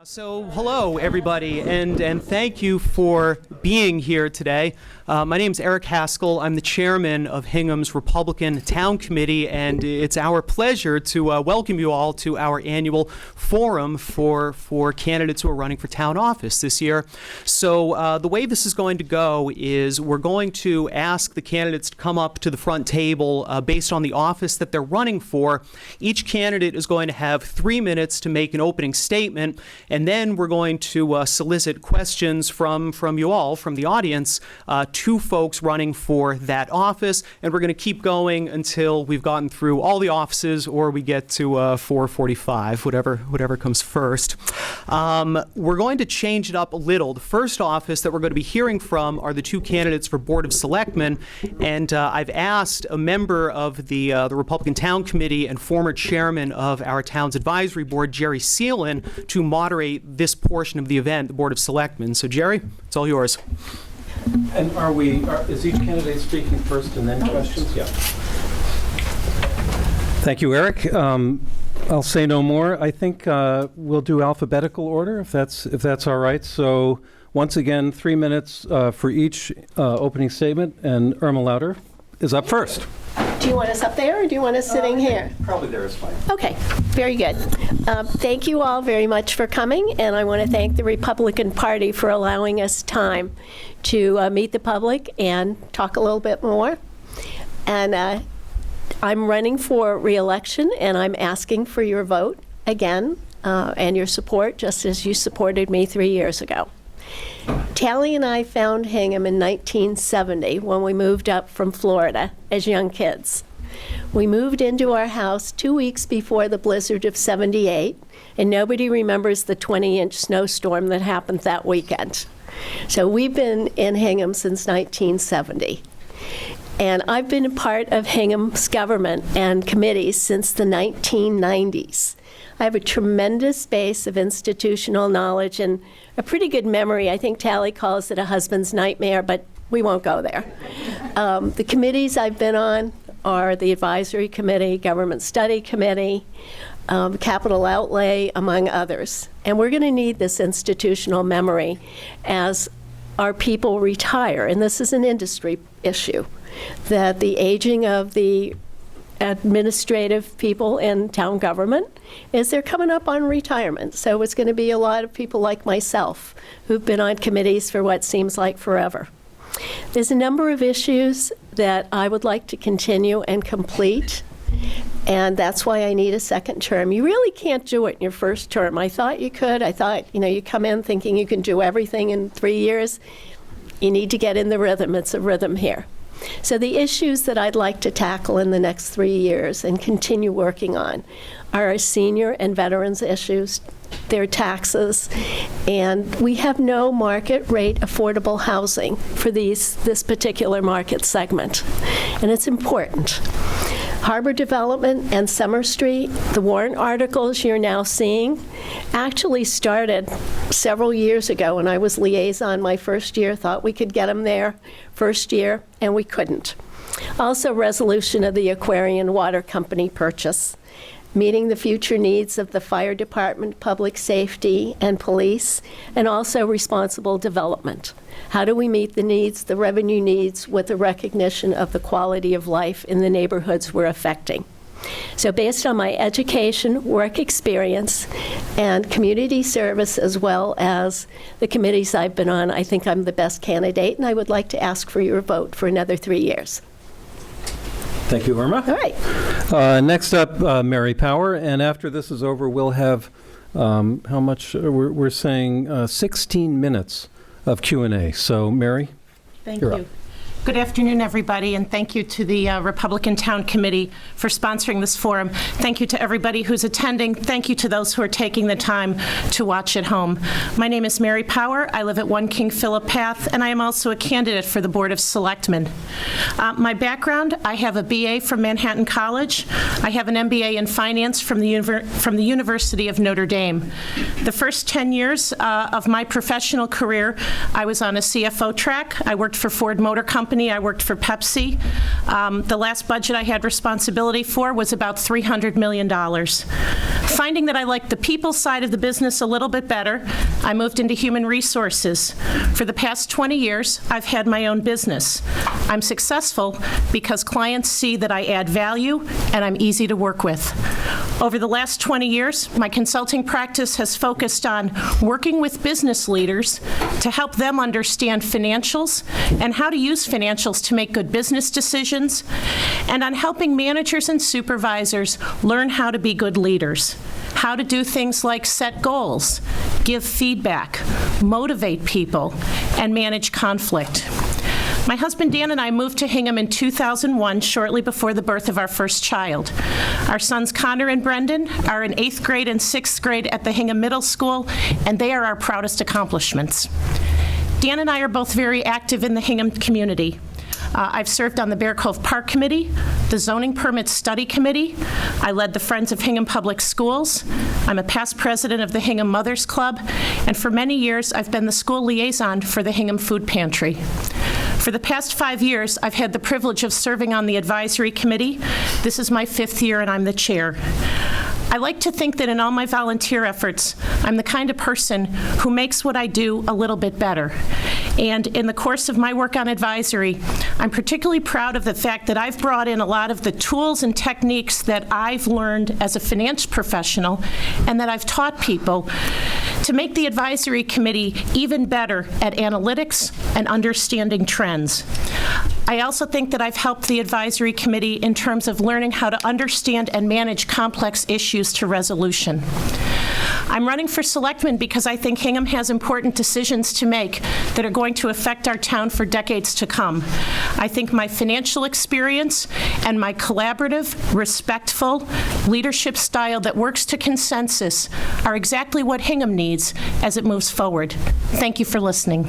So hello everybody, and thank you for being here today. My name is Eric Haskell. I'm the chairman of Hingham's Republican Town Committee, and it's our pleasure to welcome you all to our annual forum for candidates who are running for town office this year. So the way this is going to go is we're going to ask the candidates to come up to the front table based on the office that they're running for. Each candidate is going to have 3 minutes to make an opening statement, and then we're going to solicit questions from you all, from the audience, to folks running for that office, and we're going to keep going until we've gotten through all the offices or we get to 4:45, whatever comes first. We're going to change it up a little. The first office that we're going to be hearing from are the two candidates for Board of Selectmen, and I've asked a member of the Republican Town Committee and former chairman of our town's advisory board, Jerry Seelan, to moderate this portion of the event, the Board of Selectmen. So Jerry, it's all yours. And is each candidate speaking first and then questions? Yeah. Thank you, Eric. I'll say no more. I think we'll do alphabetical order, if that's all right. So once again, 3 minutes for each opening statement, and Irma Lauder is up first. Do you want us up there, or do you want us sitting here? Probably there is fine. Okay, very good. Thank you all very much for coming, and I want to thank the Republican Party for allowing us time to meet the public and talk a little bit more. And I'm running for re-election, and I'm asking for your vote again and your support, just as you supported me 3 years ago. Tally and I found Hingham in 1970 when we moved up from Florida as young kids. We moved into our house 2 weeks before the blizzard of '78, and nobody remembers the 20-inch snowstorm that happened that weekend. So we've been in Hingham since 1970. And I've been a part of Hingham's government and committees since the 1990s. I have a tremendous base of institutional knowledge and a pretty good memory. I think Tally calls it a husband's nightmare, but we won't go there. The committees I've been on are the Advisory Committee, Government Study Committee, Capital Outlay, among others. And we're going to need this institutional memory as our people retire, and this is an industry issue, that the aging of the administrative people in town government is they're coming up on retirement. So it's going to be a lot of people like myself who've been on committees for what seems like forever. There's a number of issues that I would like to continue and complete, and that's why I need a second term. You really can't do it in your first term. I thought you could. I thought, you come in thinking you can do everything in 3 years. You need to get in the rhythm. It's a rhythm here. So the issues that I'd like to tackle in the next 3 years and continue working on are our senior and veterans issues, their taxes, and we have no market rate affordable housing for this particular market segment, and it's important. Harbor Development and Summer Street, the warrant articles you're now seeing, actually started several years ago when I was liaison my first year, thought we could get them there first year, and we couldn't. Also, resolution of the Aquarian Water Company purchase, meeting the future needs of the fire department, public safety, and police, and also responsible development. How do we meet the needs, the revenue needs, with the recognition of the quality of life in the neighborhoods we're affecting? So based on my education, work experience, and community service, as well as the committees I've been on, I think I'm the best candidate, and I would like to ask for your vote for another 3 years. Thank you, Irma. All right. Next up, Mary Power, and after this is over, we'll have, how much, we're saying 16 minutes of Q&A. So, Mary, Thank you're you. up. Good afternoon, everybody, and thank you to the Republican Town Committee for sponsoring this forum. Thank you to everybody who's attending. Thank you to those who are taking the time to watch at home. My name is Mary Power. I live at 1 King Philip Path, and I am also a candidate for the Board of Selectmen. My background, I have a BA from Manhattan College. I have an MBA in Finance from the University of Notre Dame. The first 10 years of my professional career, I was on a CFO track. I worked for Ford Motor Company company. I worked for Pepsi. The last budget I had responsibility for was about $300 million. Finding that I liked the people side of the business a little bit better, I moved into human resources. For the past 20 years, I've had my own business. I'm successful because clients see that I add value and I'm easy to work with. Over the last 20 years, my consulting practice has focused on working with business leaders to help them understand financials and how to use financials to make good business decisions, and on helping managers and supervisors learn how to be good leaders, how to do things like set goals, give feedback, motivate people, and manage conflict. My husband Dan and I moved to Hingham in 2001, shortly before the birth of our first child. Our sons Connor and Brendan are in 8th grade and 6th grade at the Hingham Middle School, and they are our proudest accomplishments. Dan and I are both very active in the Hingham community. I've served on the Bear Cove Park Committee, the Zoning Permit Study Committee. I led the Friends of Hingham Public Schools. I'm a past president of the Hingham Mothers Club, and for many years, I've been the school liaison for the Hingham Food Pantry. For the past 5 years, I've had the privilege of serving on the advisory committee. This is my 5th year, and I'm the chair. I like to think that in all my volunteer efforts, I'm the kind of person who makes what I do a little bit better. And in the course of my work on advisory, I'm particularly proud of the fact that I've brought in a lot of the tools and techniques that I've learned as a finance professional and that I've taught people to make the advisory committee even better at analytics and understanding trends. I also think that I've helped the advisory committee in terms of learning how to understand and manage complex issues to resolution. I'm running for selectman because I think Hingham has important decisions to make that are going to affect our town for decades to come. I think my financial experience and my collaborative, respectful leadership style that works to consensus are exactly what Hingham needs as it moves forward. Thank you for listening.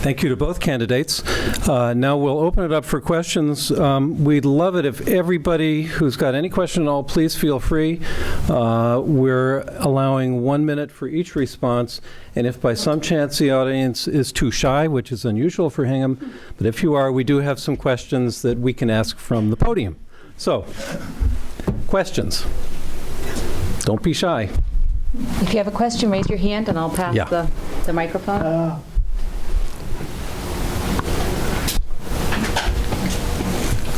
Thank you to both candidates. Now we'll open it up for questions. We'd love it if everybody who's got any question at all, please feel free. We're allowing 1 minute for each response, and if by some chance the audience is too shy, which is unusual for Hingham, but if you are, we do have some questions that we can ask from the podium. So, questions. Don't be shy. If you have a question, raise your hand and I'll pass the microphone.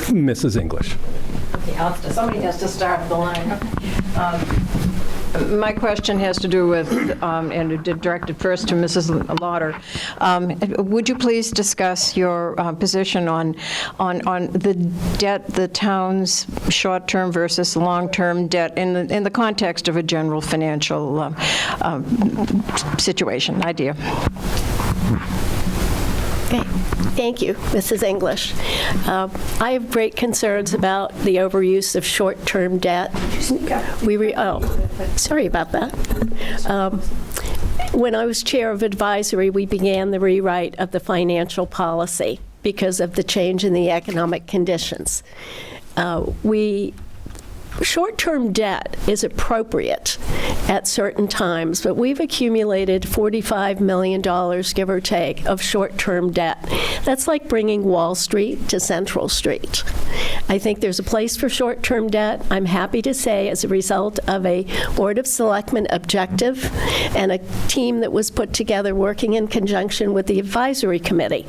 Mrs. English. Okay, somebody has to start the line. My question has to do with, and directed first to Mrs. Lauder. Would you please discuss your position on the debt, the town's short-term versus long-term debt in the context of a general financial situation, idea? Okay. Thank you, Mrs. English. I have great concerns about the overuse of short-term debt. Sorry about that. When I was chair of advisory, we began the rewrite of the financial policy because of the change in the economic conditions. Short-term debt is appropriate at certain times, but we've accumulated $45 million, give or take, of short-term debt. That's like bringing Wall Street to Central Street. I think there's a place for short-term debt. I'm happy to say, as a result of a Board of Selectmen objective and a team that was put together working in conjunction with the advisory committee,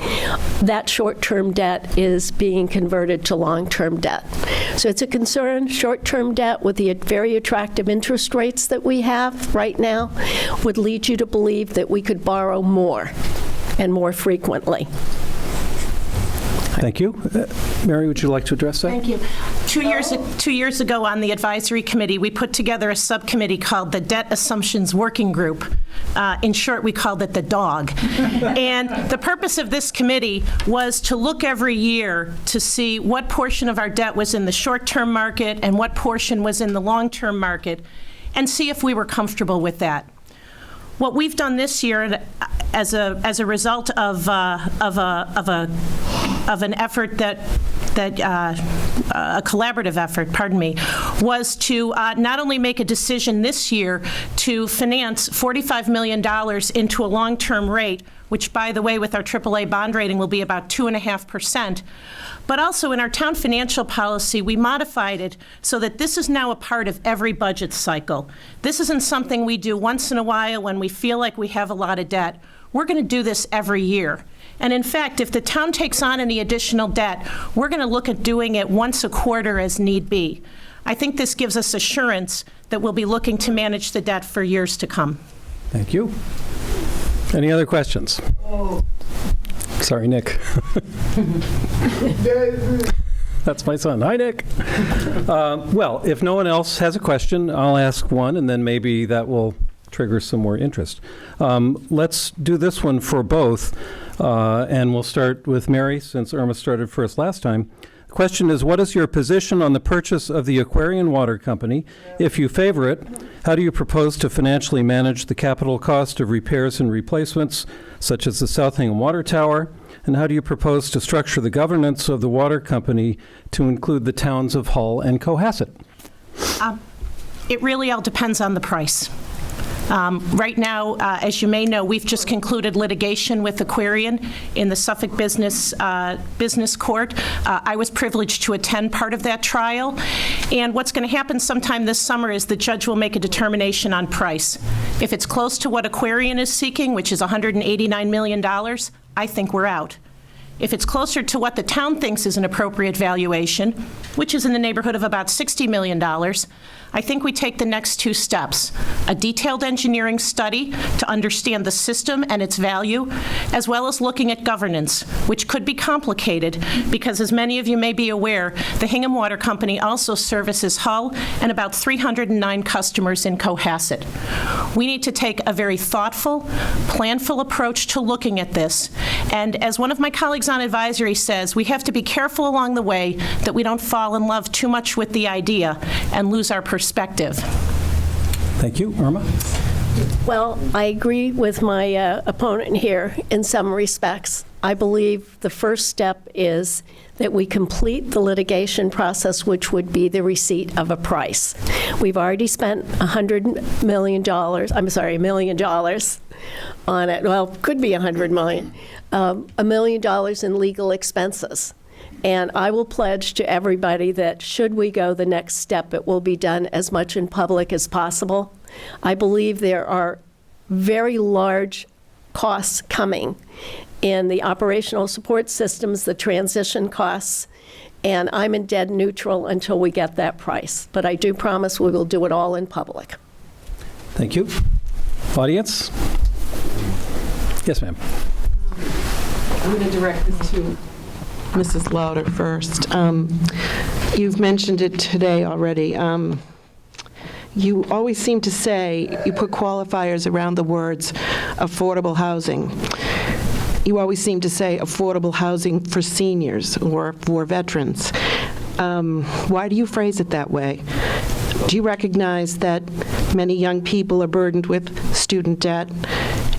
that short-term debt is being converted to long-term debt. So it's a concern. Short-term debt with the very attractive interest rates that we have right now would lead you to believe that we could borrow more and more frequently. Thank you. Mary, would you like to address that? Thank you. 2 years ago on the advisory committee, we put together a subcommittee called the Debt Assumptions Working Group. In short, we called it the DOG. And the purpose of this committee was to look every year to see what portion of our debt was in the short-term market and what portion was in the long-term market, and see if we were comfortable with that. What we've done this year, as a result of an effort that a collaborative effort, was to not only make a decision this year to finance $45 million into a long-term rate, which, by the way, with our AAA bond rating will be about 2.5%, but also in our town financial policy, we modified it so that this is now a part of every budget cycle. This isn't something we do once in a while when we feel like we have a lot of debt. We're going to do this every year. And in fact, if the town takes on any additional debt, we're going to look at doing it once a quarter as need be. I think this gives us assurance that we'll be looking to manage the debt for years to come. Thank you. Any other questions? Sorry, Nick. That's my son. Hi, Nick. Well, if no one else has a question, I'll ask one, and then maybe that will trigger some more interest. Let's do this one for both, and we'll start with Mary, since Irma started first last time. The question is, what is your position on the purchase of the Aquarian Water Company? If you favor it, how do you propose to financially manage the capital cost of repairs and replacements, such as the South Hingham Water Tower? And how do you propose to structure the governance of the water company to include the towns of Hull and Cohasset? It really all depends on the price. Right now, as you may know, we've just concluded litigation with Aquarian in the Suffolk Business Court. I was privileged to attend part of that trial. And what's going to happen sometime this summer is the judge will make a determination on price. If it's close to what Aquarian is seeking, which is $189 million, I think we're out. If it's closer to what the town thinks is an appropriate valuation, which is in the neighborhood of about $60 million, I think we take the next two steps: a detailed engineering study to understand the system and its value, as well as looking at governance, which could be complicated because, as many of you may be aware, the Hingham Water Company also services Hull and about 309 customers in Cohasset. We need to take a very thoughtful, planful approach to looking at this. And as one of my colleagues on advisory says, we have to be careful along the way that we don't fall in love too much with the idea and lose our perspective. Thank you. Irma? Well, I agree with my opponent here in some respects. I believe the first step is that we complete the litigation process, which would be the receipt of a price. We've already spent $100 million, $1 million on it. Well, could be $100 million. $1 million in legal expenses. And I will pledge to everybody that should we go the next step, it will be done as much in public as possible. I believe there are very large costs coming in the operational support systems, the transition costs, and I'm in dead neutral until we get that price. But I do promise we will do it all in public. Thank you. Audience? Yes, ma'am. I'm going to direct this to Mrs. Lauder first. You've mentioned it today already. You always seem to say, you put qualifiers around the words affordable housing. You always seem to say affordable housing for seniors or for veterans. Why do you phrase it that way? Do you recognize that many young people are burdened with student debt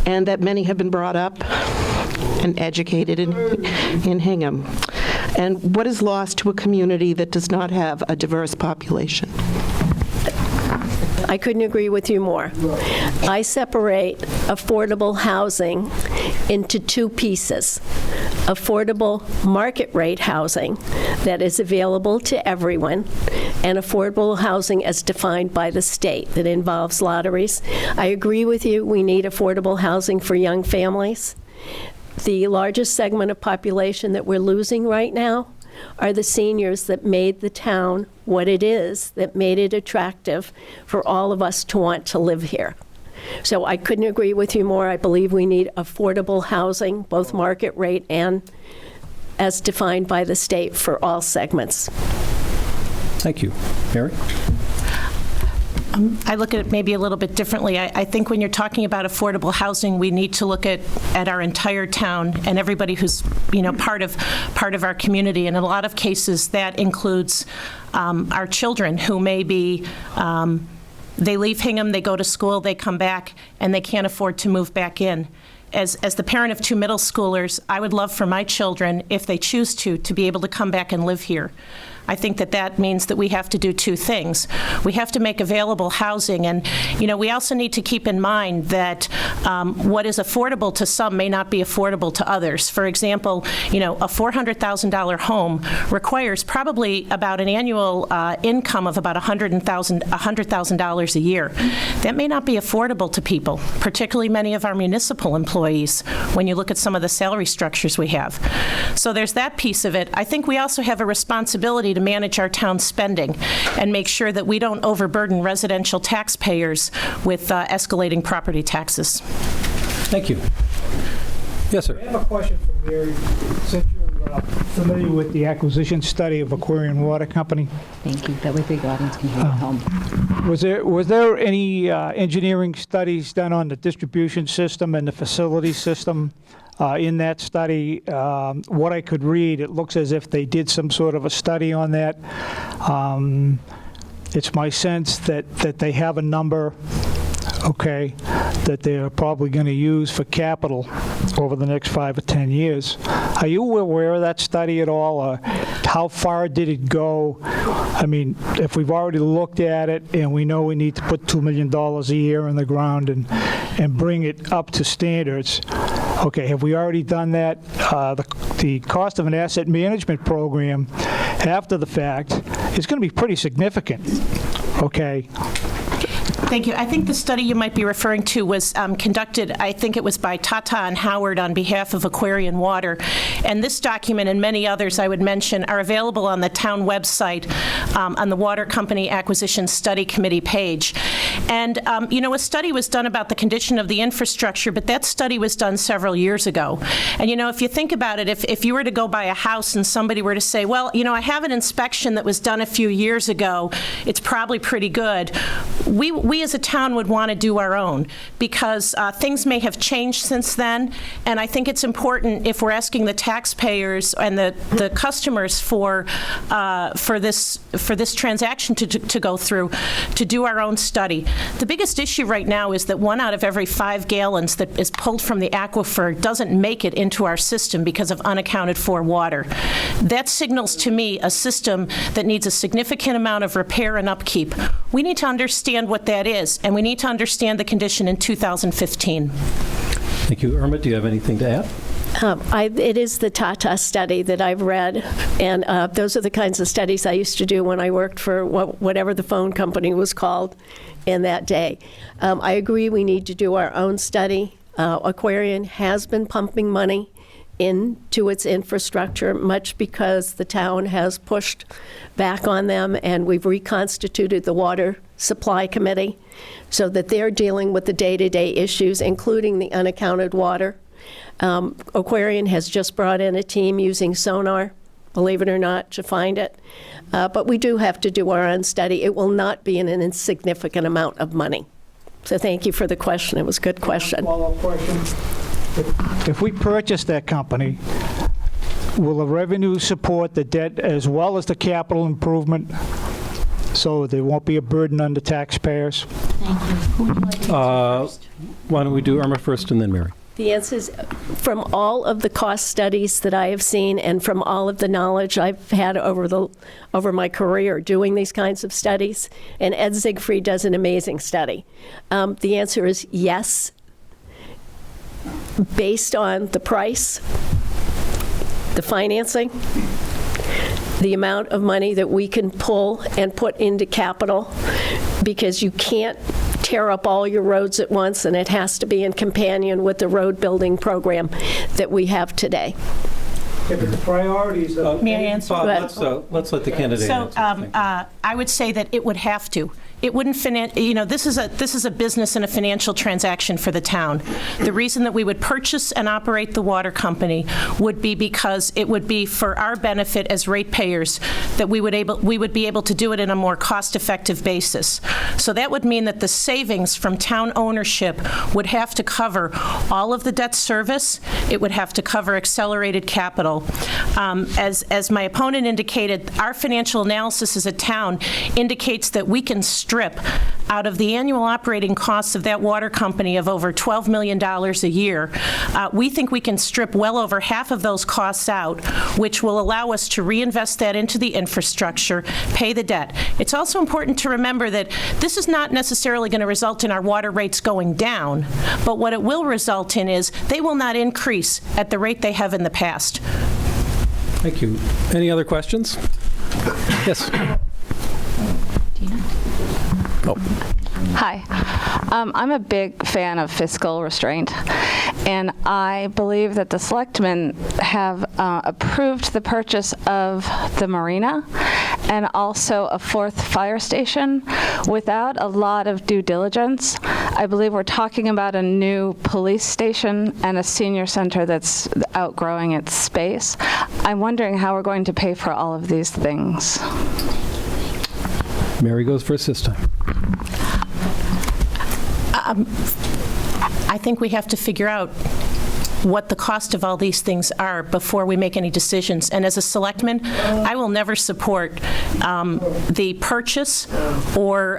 and that many have been brought up and educated in Hingham? And what is lost to a community that does not have a diverse population? I couldn't agree with you more. I separate affordable housing into two pieces. Affordable market rate housing that is available to everyone, and affordable housing as defined by the state that involves lotteries. I agree with you, we need affordable housing for young families. The largest segment of population that we're losing right now are the seniors that made the town what it is, that made it attractive for all of us to want to live here. So I couldn't agree with you more. I believe we need affordable housing, both market rate and as defined by the state for all segments. Thank you. Mary? I look at it maybe a little bit differently. I think when you're talking about affordable housing, we need to look at our entire town and everybody who's part of our community. And in a lot of cases, that includes our children who may be they leave Hingham, they go to school, they come back, and they can't afford to move back in. as the parent of 2 middle schoolers, I would love for my children, if they choose to be able to come back and live here. I think that means that we have to do 2 things. We have to make available housing, and, we also need to keep in mind that what is affordable to some may not be affordable to others. For example, a $400,000 home requires probably about an annual income of about $100,000 a year. That may not be affordable to people, particularly many of our municipal employees, when you look at some of the salary structures we have. So there's that piece of it. I think we also have a responsibility to manage our town spending and make sure that we don't overburden residential taxpayers with escalating property taxes. Thank you. Yes, sir. I have a question for Mary. Since you're familiar with the acquisition study of Aquarian Water Company, Thank you. That way the audience can hear at home. was there any engineering studies done on the distribution system and the facility system? In that study, what I could read, it looks as if they did some sort of a study on that. It's my sense that they have a number, okay, that they're probably going to use for capital over the next 5 or 10 years. Are you aware of that study at all? Or how far did it go? I mean, if we've already looked at it and we know we need to put $2 million a year in the ground and bring it up to standards, okay, have we already done that? The cost of an asset management program after the fact is going to be pretty significant, okay? Thank you. I think the study you might be referring to was conducted, I think it was by Tata and Howard on behalf of Aquarian Water. And this document and many others I would mention are available on the town website on the Water Company Acquisition Study Committee page. And, a study was done about the condition of the infrastructure, but that study was done several years ago. And, if you think about it, if you were to go buy a house and somebody were to say, well, I have an inspection that was done a few years ago, it's probably pretty good. We as a town would want to do our own because things may have changed since then, and I think it's important if we're asking the taxpayers and the customers for this transaction to go through, to do our own study. The biggest issue right now is that 1 out of every 5 gallons that is pulled from the aquifer doesn't make it into our system because of unaccounted for water. That signals to me a system that needs a significant amount of repair and upkeep. We need to understand what that is, and we need to understand the condition in 2015. Thank you. Irma, do you have anything to add? It is the Tata study that I've read, and those are the kinds of studies I used to do when I worked for whatever the phone company was called in that day. I agree we need to do our own study. Aquarian has been pumping money into its infrastructure, much because the town has pushed back on them, and we've reconstituted the Water Supply Committee so that they're dealing with the day-to-day issues, including the unaccounted water. Aquarian has just brought in a team using sonar, believe it or not, to find it. But we do have to do our own study. It will not be an insignificant amount of money. So thank you for the question. It was a good question. Follow-up question. If we purchase that company, will the revenue support the debt as well as the capital improvement so there won't be a burden on the taxpayers? Why don't we do Irma first and then Mary? The answer is, from all of the cost studies that I have seen and from all of the knowledge I've had over my career doing these kinds of studies, and Ed Siegfried does an amazing study, the answer is yes, based on the price, the financing, the amount of money that we can pull and put into capital, because you can't tear up all your roads at once, and it has to be in companion with the road building program that we have today. Yeah, but the priorities of... May I answer? Let's let the candidate So answer. I would say that it would have to. It wouldn't this is a business and a financial transaction for the town. The reason that we would purchase and operate the water company would be because it would be for our benefit as ratepayers that we would be able to do it in a more cost-effective basis. So that would mean that the savings from town ownership would have to cover all of the debt service. It would have to cover accelerated capital. As my opponent indicated, our financial analysis as a town indicates that we can strip out of the annual operating costs of that water company of over $12 million a year. We think we can strip well over half of those costs out, which will allow us to reinvest that into the infrastructure, pay the debt. It's also important to remember that this is not necessarily going to result in our water rates going down, but what it will result in is they will not increase at the rate they have in the past. Thank you. Any other questions? Yes. Oh. Hi. I'm a big fan of fiscal restraint, and I believe that the selectmen have approved the purchase of the marina and also a 4th fire station without a lot of due diligence. I believe we're talking about a new police station and a senior center that's outgrowing its space. I'm wondering how we're going to pay for all of these things. Mary goes first this time. I think we have to figure out what the cost of all these things are before we make any decisions. And as a selectman, I will never support the purchase or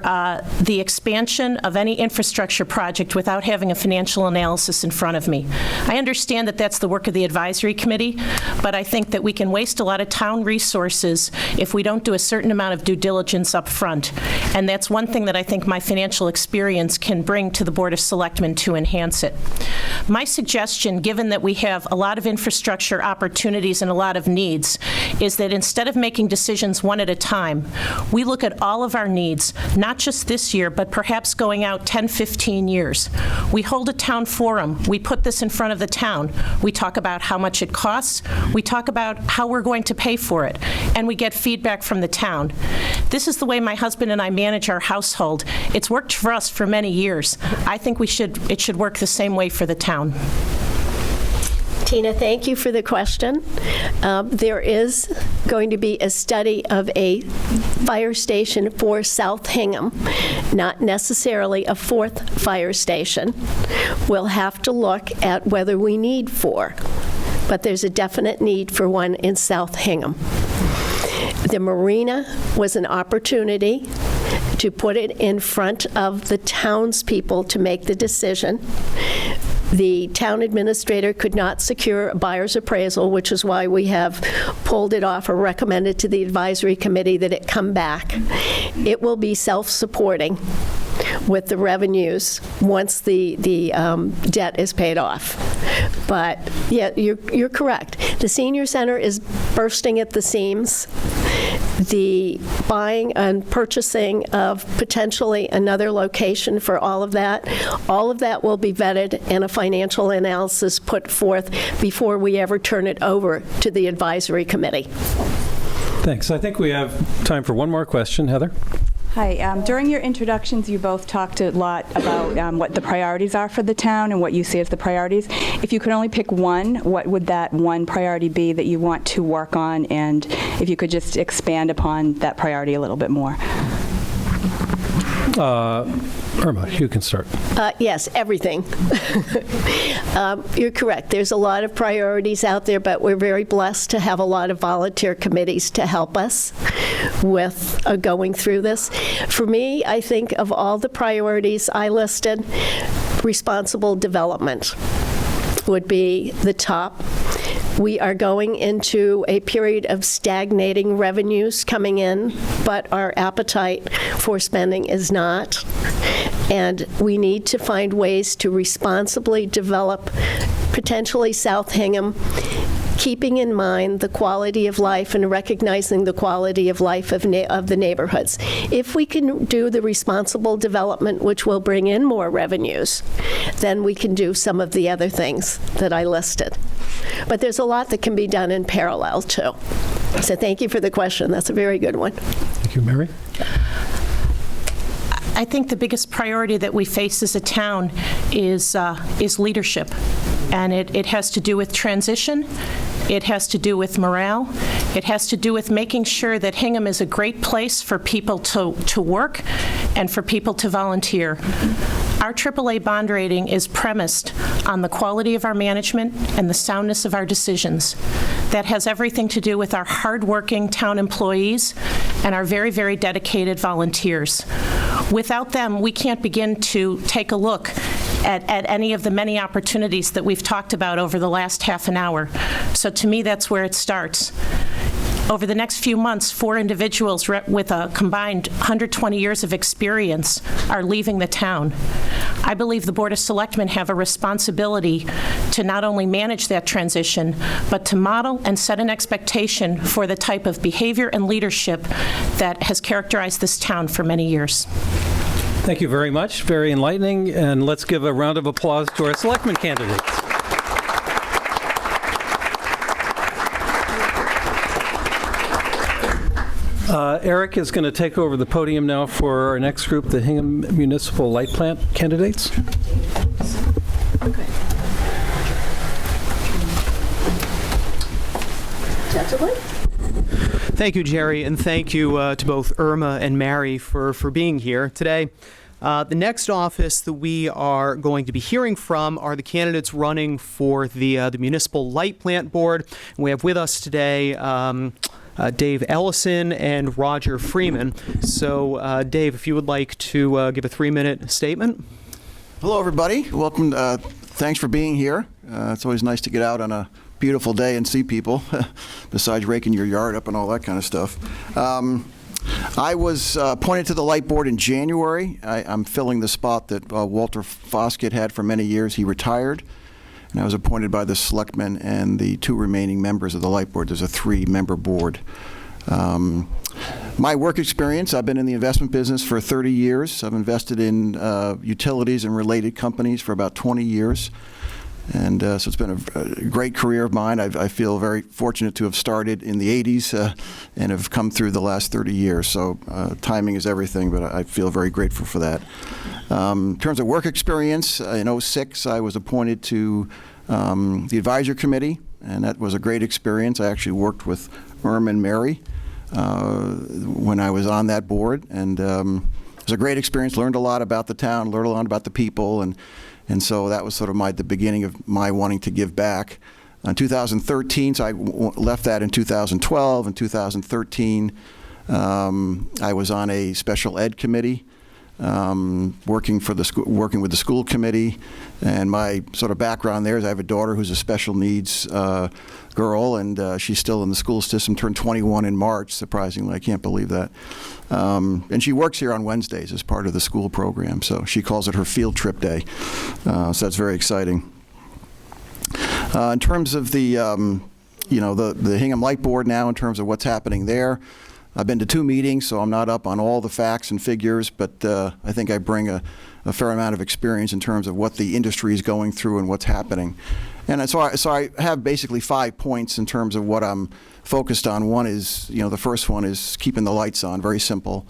the expansion of any infrastructure project without having a financial analysis in front of me. I understand that that's the work of the advisory committee, but I think that we can waste a lot of town resources if we don't do a certain amount of due diligence up front. And that's one thing that I think my financial experience can bring to the Board of Selectmen to enhance it. My suggestion, given that we have a lot of infrastructure opportunities and a lot of needs, is that instead of making decisions one at a time, we look at all of our needs, not just this year, but perhaps going out 10, 15 years. We hold a town forum. We put this in front of the town. We talk about how much it costs. We talk about how we're going to pay for it, and we get feedback from the town. This is the way my husband and I manage our household. It's worked for us for many years. I think it should work the same way for the town. Tina, thank you for the question. There is going to be a study of a fire station for South Hingham, not necessarily a 4th fire station. We'll have to look at whether we need 4, but there's a definite need for one in South Hingham. The marina was an opportunity to put it in front of the townspeople to make the decision. The town administrator could not secure a buyer's appraisal, which is why we have pulled it off or recommended to the advisory committee that it come back. It will be self-supporting with the revenues once the debt is paid off. But yeah, you're correct. The senior center is bursting at the seams. The buying and purchasing of potentially another location for all of that will be vetted and a financial analysis put forth before we ever turn it over to the advisory committee. Thanks. I think we have time for one more question. Heather? Hi. During your introductions, you both talked a lot about what the priorities are for the town and what you see as the priorities. If you could only pick one, what would that one priority be that you want to work on? And if you could just expand upon that priority a little bit more. Irma, you can start. Yes, everything. You're correct. There's a lot of priorities out there, but we're very blessed to have a lot of volunteer committees to help us with going through this. For me, I think of all the priorities I listed, responsible development would be the top. We are going into a period of stagnating revenues coming in, but our appetite for spending is not. And we need to find ways to responsibly develop potentially South Hingham, keeping in mind the quality of life and recognizing the quality of life of the neighborhoods. If we can do the responsible development, which will bring in more revenues, then we can do some of the other things that I listed. But there's a lot that can be done in parallel, too. So thank you for the question. That's a very good one. Thank you, Mary. I think the biggest priority that we face as a town is leadership. And it has to do with transition. It has to do with morale. It has to do with making sure that Hingham is a great place for people to work and for people to volunteer. Our AAA bond rating is premised on the quality of our management and the soundness of our decisions. That has everything to do with our hardworking town employees and our very, very dedicated volunteers. Without them, we can't begin to take a look at any of the many opportunities that we've talked about over the last half an hour. So to me, that's where it starts. Over the next few months, 4 individuals with a combined 120 years of experience are leaving the town. I believe the Board of Selectmen have a responsibility to not only manage that transition, but to model and set an expectation for the type of behavior and leadership that has characterized this town for many years. Thank you very much. Very enlightening. And let's give a round of applause to our selectman candidates. Eric is going to take over the podium now for our next group, the Hingham Municipal Light Plant candidates. Thank you, Jerry, and thank you to both Irma and Mary for being here today. The next office that we are going to be hearing from are the candidates running for the Municipal Light Plant Board. And we have with us today Dave Ellison and Roger Freeman. So, Dave, if you would like to give a 3-minute statement. Hello, everybody. Welcome. Thanks for being here. It's always nice to get out on a beautiful day and see people, besides raking your yard up and all that kind of stuff. I was appointed to the Light Board in January. I'm filling the spot that Walter Foskett had for many years. He retired, and I was appointed by the Selectmen and the 2 remaining members of the Light Board. There's a 3-member board. My work experience, I've been in the investment business for 30 years. I've invested in utilities and related companies for about 20 years. And so it's been a great career of mine. I feel very fortunate to have started in the 80s and have come through the last 30 years. So timing is everything, but I feel very grateful for that. In terms of work experience, in 2006, I was appointed to the advisory committee, and that was a great experience. I actually worked with Irma and Mary when I was on that board, and it was a great experience. Learned a lot about the town, learned a lot about the people, and so that was sort of the beginning of my wanting to give back. In 2013, so I left that in 2012. In 2013, I was on a special ed committee, working with the school committee. And my sort of background there is I have a daughter who's a special needs girl, and she's still in the school system, turned 21 in March, surprisingly. I can't believe that. And she works here on Wednesdays as part of the school program, so she calls it her field trip day. So that's very exciting. In terms of the Hingham Light Board now, in terms of what's happening there, I've been to 2 meetings, so I'm not up on all the facts and figures, but I think I bring a fair amount of experience in terms of what the industry is going through and what's happening. And so I have basically 5 points in terms of what I'm focused on. One is, the first one is keeping the lights on, very simple.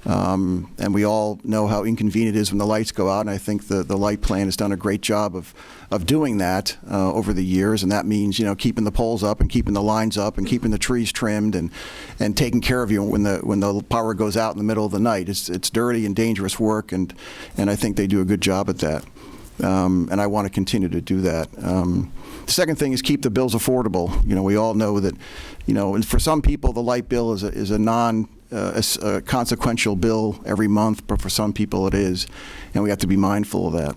And we all know how inconvenient it is when the lights go out, and I think the light plan has done a great job of doing that over the years, and that means keeping the poles up and keeping the lines up and keeping the trees trimmed and taking care of you when the power goes out in the middle of the night. It's dirty and dangerous work, and I think they do a good job at that. And I want to continue to do that. The second thing is keep the bills affordable. We all know that, for some people the light bill is a consequential bill every month, but for some people it is, and we have to be mindful of that.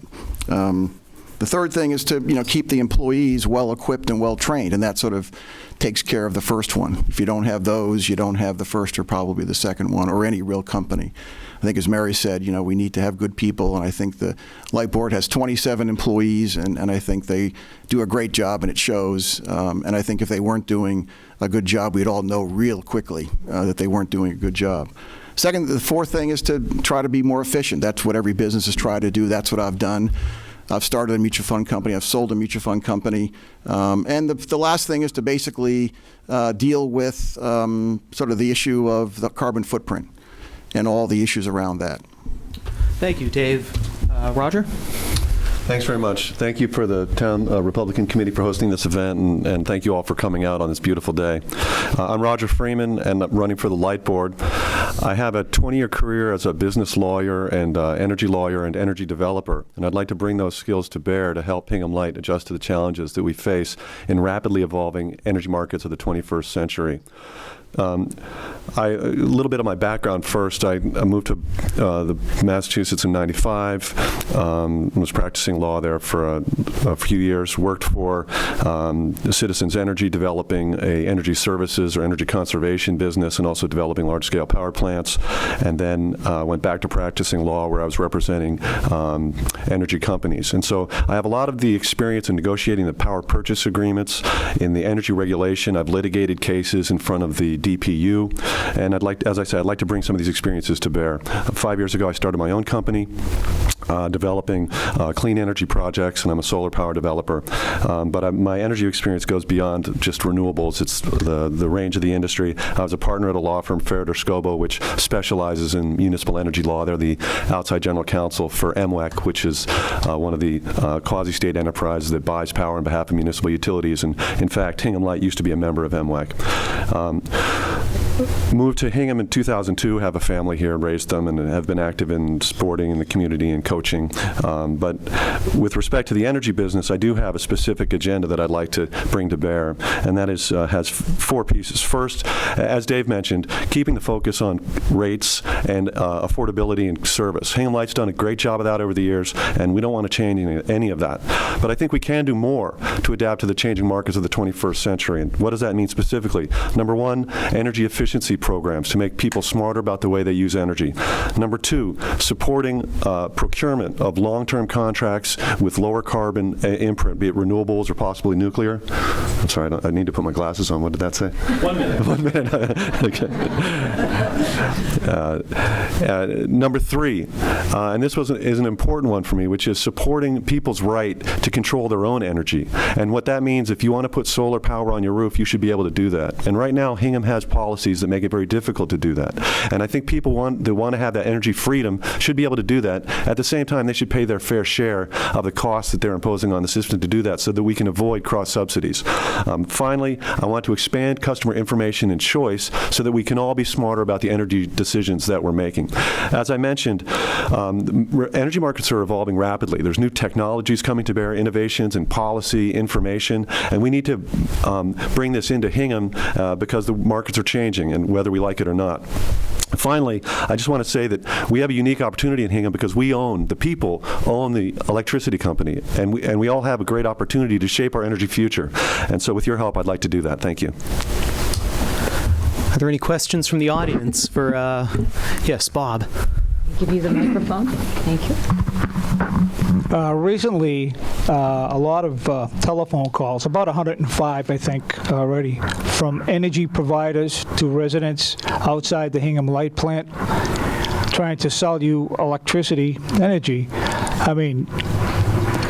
The third thing is to keep the employees well equipped and well trained, and that sort of takes care of the first one. If you don't have those, you don't have the first or probably the second one, or any real company. I think, as Mary said, we need to have good people, and I think the Light Board has 27 employees, and I think they do a great job, and it shows. And I think if they weren't doing a good job, we'd all know real quickly that they weren't doing a good job. The fourth thing is to try to be more efficient. That's what every business has tried to do. That's what I've done. I've started a mutual fund company. I've sold a mutual fund company. And the last thing is to basically deal with sort of the issue of the carbon footprint and all the issues around that. Thank you, Dave. Roger? Thanks very much. Thank you for the Town Republican Committee for hosting this event, and thank you all for coming out on this beautiful day. I'm Roger Freeman, and I'm running for the Light Board. I have a 20-year career as a business lawyer and energy developer, and I'd like to bring those skills to bear to help Hingham Light adjust to the challenges that we face in rapidly evolving energy markets of the 21st century. A little bit of my background first. I moved to Massachusetts in '95. Was practicing law there for a few years. Worked for Citizens Energy, developing a energy services or energy conservation business, and also developing large-scale power plants. And then went back to practicing law, where I was representing energy companies. And so I have a lot of the experience in negotiating the power purchase agreements in the energy regulation. I've litigated cases in front of the DPU. And as I said, I'd like to bring some of these experiences to bear. 5 years ago, I started my own company, developing clean energy projects, and I'm a solar power developer. But my energy experience goes beyond just renewables. It's the range of the industry. I was a partner at a law firm, Farrader Scobo, which specializes in municipal energy law. They're the outside general counsel for MWEC, which is one of the quasi-state enterprises that buys power on behalf of municipal utilities. And in fact, Hingham Light used to be a member of MWEC. Moved to Hingham in 2002, have a family here, raised them, and have been active in sporting in the community and coaching. But with respect to the energy business, I do have a specific agenda that I'd like to bring to bear, and that is has 4 pieces. First, as Dave mentioned, keeping the focus on rates and affordability and service. Hingham Light's done a great job of that over the years, and we don't want to change any of that. But I think we can do more to adapt to the changing markets of the 21st century. And what does that mean specifically? Number 1, energy efficiency programs to make people smarter about the way they use energy. Number 2, supporting procurement of long-term contracts with lower carbon imprint, be it renewables or possibly nuclear. I'm sorry, I need to put my glasses on. What did that say? 1 minute. 1 minute. Okay. Number 3, and this is an important one for me, which is supporting people's right to control their own energy. And what that means, if you want to put solar power on your roof, you should be able to do that. And right now, Hingham has policies that make it very difficult to do that. And I think people that want to have that energy freedom should be able to do that. At the same time, they should pay their fair share of the costs that they're imposing on the system to do that, so that we can avoid cross-subsidies. Finally, I want to expand customer information and choice so that we can all be smarter about the energy decisions that we're making. As I mentioned, energy markets are evolving rapidly. There's new technologies coming to bear, innovations in policy, information, and we need to bring this into Hingham because the markets are changing, and whether we like it or not. Finally, I just want to say that we have a unique opportunity in Hingham because the people own the electricity company, and we all have a great opportunity to shape our energy future. And so with your help, I'd like to do that. Thank you. Are there any questions from the audience for, yes, Bob? Give you the microphone. Thank you. Recently, a lot of telephone calls, about 105, I think, already, from energy providers to residents outside the Hingham Light plant trying to sell you electricity, energy. I mean,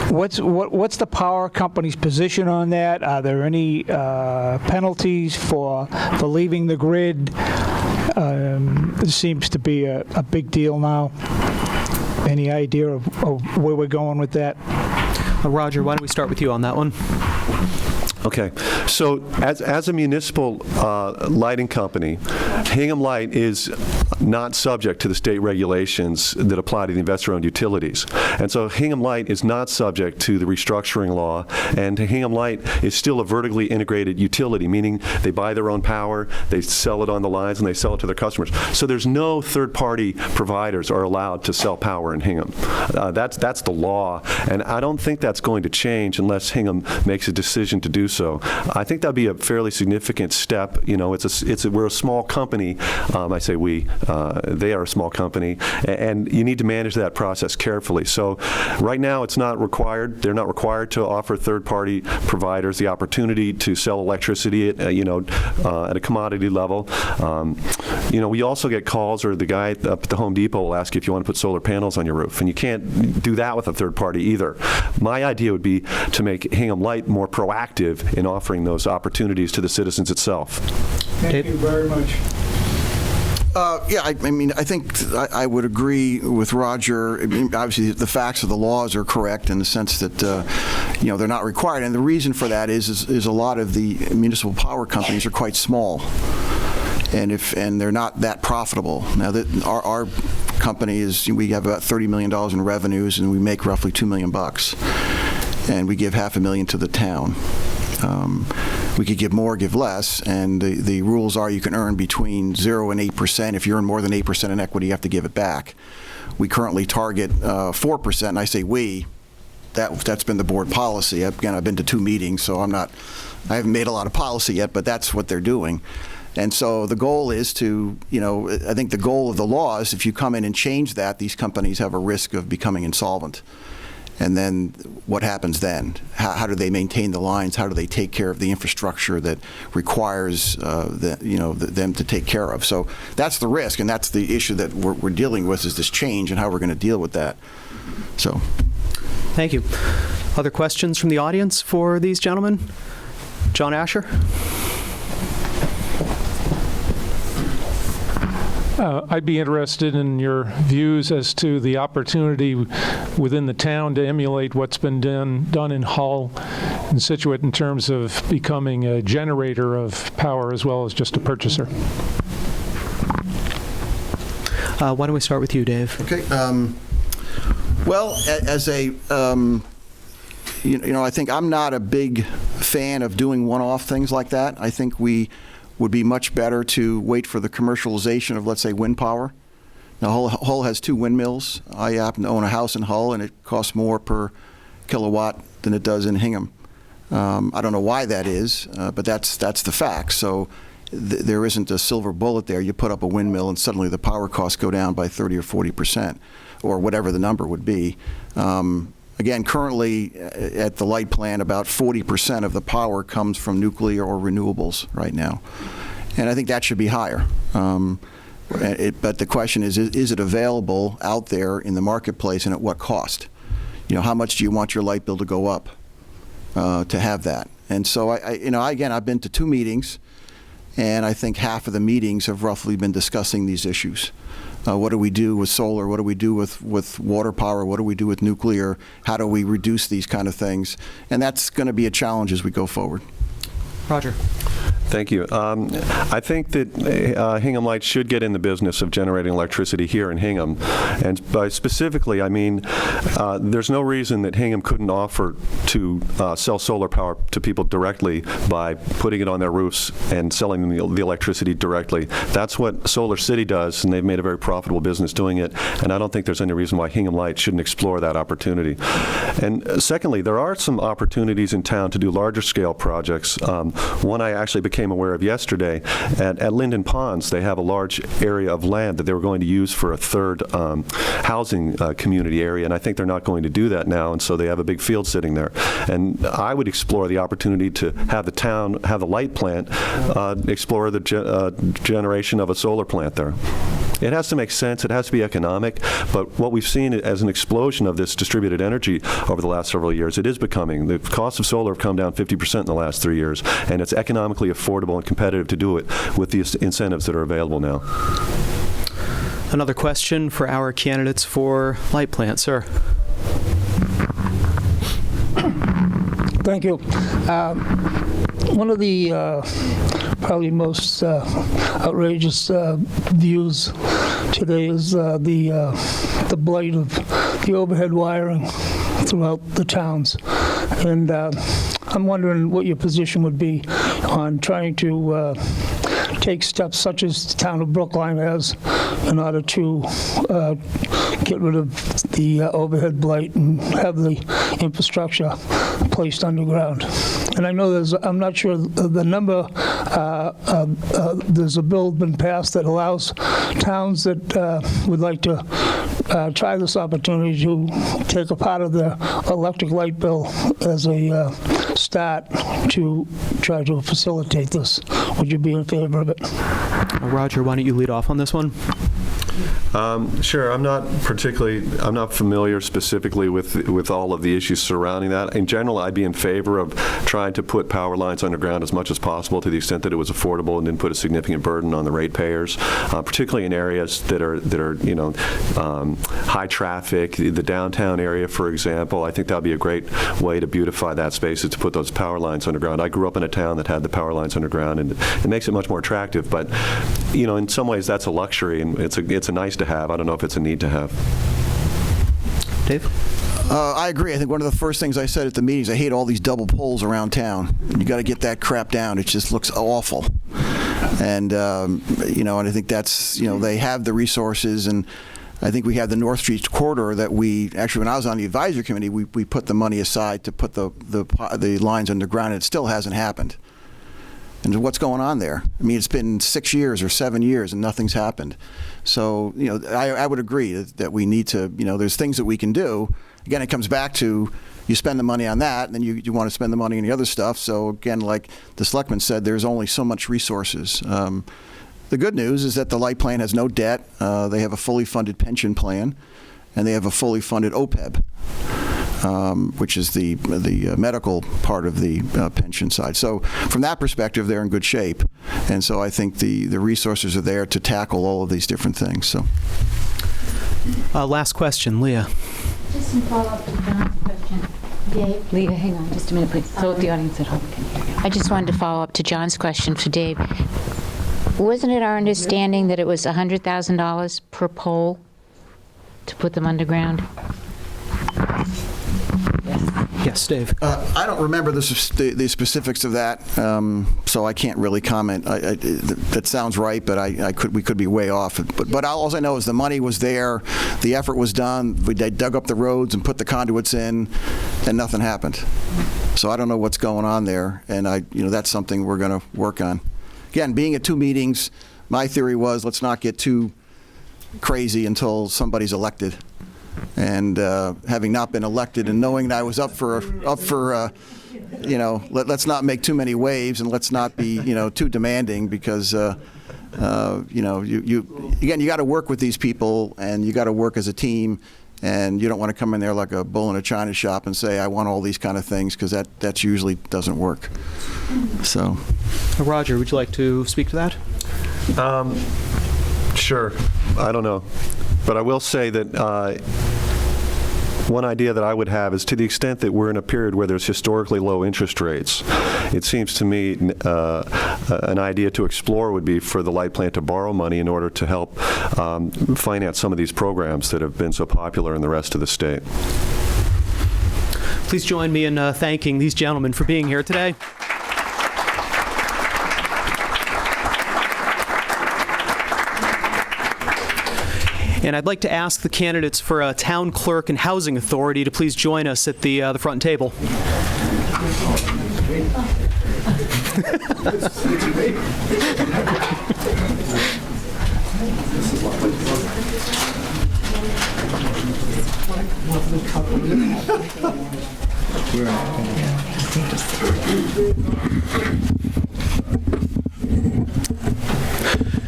what's the power company's position on that? Are there any penalties for leaving the grid? It seems to be a big deal now. Any idea of where we're going with that? Roger, why don't we start with you on that one? Okay, so as a municipal lighting company, Hingham Light is not subject to the state regulations that apply to the investor-owned utilities. And so Hingham Light is not subject to the restructuring law, and Hingham Light is still a vertically integrated utility, meaning they buy their own power, they sell it on the lines, and they sell it to their customers. So there's no third-party providers are allowed to sell power in Hingham. That's the law, and I don't think that's going to change unless Hingham makes a decision to do so. I think that'd be a fairly significant step. You know, we're a small company. I say we. They are a small company, and you need to manage that process carefully. So right now, it's not required. They're not required to offer third-party providers the opportunity to sell electricity at a commodity level. We also get calls, or the guy up at the Home Depot will ask you if you want to put solar panels on your roof, and you can't do that with a third party either. My idea would be to make Hingham Light more proactive in offering those opportunities to the citizens itself. Thank you very much. I think I would agree with Roger. I mean, obviously, the facts of the laws are correct in the sense that, they're not required. And the reason for that is a lot of the municipal power companies are quite small. And they're not that profitable. Now, our company we have about $30 million in revenues, and we make roughly $2 million, and we give $500,000 to the town. We could give more, give less, and the rules are you can earn between 0 and 8%. If you earn more than 8% in equity, you have to give it back. We currently target 4%, and I say we. That's been the board policy. Again, I've been to 2 meetings, so I haven't made a lot of policy yet, but that's what they're doing. And so the goal is to, I think the goal of the law is if you come in and change that, these companies have a risk of becoming insolvent. And then what happens then? How do they maintain the lines? How do they take care of the infrastructure that requires them to take care of? So that's the risk, and that's the issue that we're dealing with, is this change and how we're going to deal with that. So, Thank you. Other questions from the audience for these gentlemen? John Asher? I'd be interested in your views as to the opportunity within the town to emulate what's been done in Hull and Situate in terms of becoming a generator of power as well as just a purchaser. Why don't we start with you, Dave? Okay. Well, as a, I think I'm not a big fan of doing one-off things like that. I think we would be much better to wait for the commercialization of, let's say, wind power. Now, Hull has 2 windmills. I happen to own a house in Hull, and it costs more per kilowatt than it does in Hingham. I don't know why that is, but that's the fact. So there isn't a silver bullet there. You put up a windmill, and suddenly the power costs go down by 30 or 40%, or whatever the number would be. Again, currently at the light plant, about 40% of the power comes from nuclear or renewables right now. And I think that should be higher. But the question is it available out there in the marketplace, and at what cost? How much do you want your light bill to go up to have that? And so, again, I've been to 2 meetings, and I think half of the meetings have roughly been discussing these issues. What do we do with solar? What do we do with water power? What do we do with nuclear? How do we reduce these kind of things? And that's going to be a challenge as we go forward. Roger. Thank you. I think that Hingham Light should get in the business of generating electricity here in Hingham. And by specifically, I mean, there's no reason that Hingham couldn't offer to sell solar power to people directly by putting it on their roofs and selling them the electricity directly. That's what Solar City does, and they've made a very profitable business doing it. And I don't think there's any reason why Hingham Light shouldn't explore that opportunity. And secondly, there are some opportunities in town to do larger scale projects. One I actually became aware of yesterday. At Linden Ponds, they have a large area of land that they were going to use for a 3rd housing community area, and I think they're not going to do that now, and so they have a big field sitting there. And I would explore the opportunity to have the town, have the light plant, explore the generation of a solar plant there. It has to make sense. It has to be economic. But what we've seen as an explosion of this distributed energy over the last several years, it is becoming. The cost of solar have come down 50% in the last 3 years, and it's economically affordable and competitive to do it with the incentives that are available now. Another question for our candidates for light plant, sir. Thank you. One of the probably most outrageous views today is the blight of the overhead wiring throughout the towns. And I'm wondering what your position would be on trying to take steps such as the town of Brookline has in order to get rid of the overhead blight and have the infrastructure placed underground. And I know I'm not sure the number, there's a bill been passed that allows towns that would like to try this opportunity to take a part of their electric light bill as a start to try to facilitate this. Would you be in favor of it? Roger, why don't you lead off on this one? Sure. I'm not familiar specifically with all of the issues surrounding that. In general, I'd be in favor of trying to put power lines underground as much as possible to the extent that it was affordable and didn't put a significant burden on the ratepayers, particularly in areas that are high traffic. The downtown area, for example, I think that would be a great way to beautify that space, is to put those power lines underground. I grew up in a town that had the power lines underground, and it makes it much more attractive. But in some ways, that's a luxury, and it's a nice to have. I don't know if it's a need to have. Dave? I agree. I think one of the first things I said at the meetings, I hate all these double poles around town. You got to get that crap down. It just looks awful. And, and I think that's, they have the resources, and I think we have the North Street corridor that actually, when I was on the advisory committee, we put the money aside to put the lines underground, and it still hasn't happened. And what's going on there? I mean, it's been 6 years or 7 years and nothing's happened. So, I would agree that we need to, there's things that we can do. Again, it comes back to you spend the money on that, and then you want to spend the money on the other stuff. So again, like the selectman said, there's only so much resources. The good news is that the light plan has no debt. They have a fully funded pension plan, and they have a fully funded OPEB, which is the medical part of the pension side. So from that perspective, they're in good shape. And so I think the resources are there to tackle all of these different things. So, last question, Leah. Just in follow-up to John's question. Dave? Leah, hang on just a minute, please, so the audience at home can hear you. I just wanted to follow up to John's question for Dave. Wasn't it our understanding that it was $100,000 per pole to put them underground? Yes, Dave. I don't remember the specifics of that, so I can't really comment. That sounds right, but we could be way off. But all I know is the money was there, the effort was done. They dug up the roads and put the conduits in, and nothing happened. So I don't know what's going on there, and that's something we're going to work on. Again, being at 2 meetings, my theory was let's not get too crazy until somebody's elected. And having not been elected and knowing that I was up for let's not make too many waves, and let's not be too demanding, because you got to work with these people, and you got to work as a team, and you don't want to come in there like a bull in a china shop and say I want all these kind of things, because that usually doesn't work. So, Roger, would you like to speak to that? Sure. I don't know. But I will say that one idea that I would have is, to the extent that we're in a period where there's historically low interest rates, it seems to me an idea to explore would be for the light plant to borrow money in order to help finance some of these programs that have been so popular in the rest of the state. Please join me in thanking these gentlemen for being here today. And I'd like to ask the candidates for a town clerk and housing authority to please join us at the front table.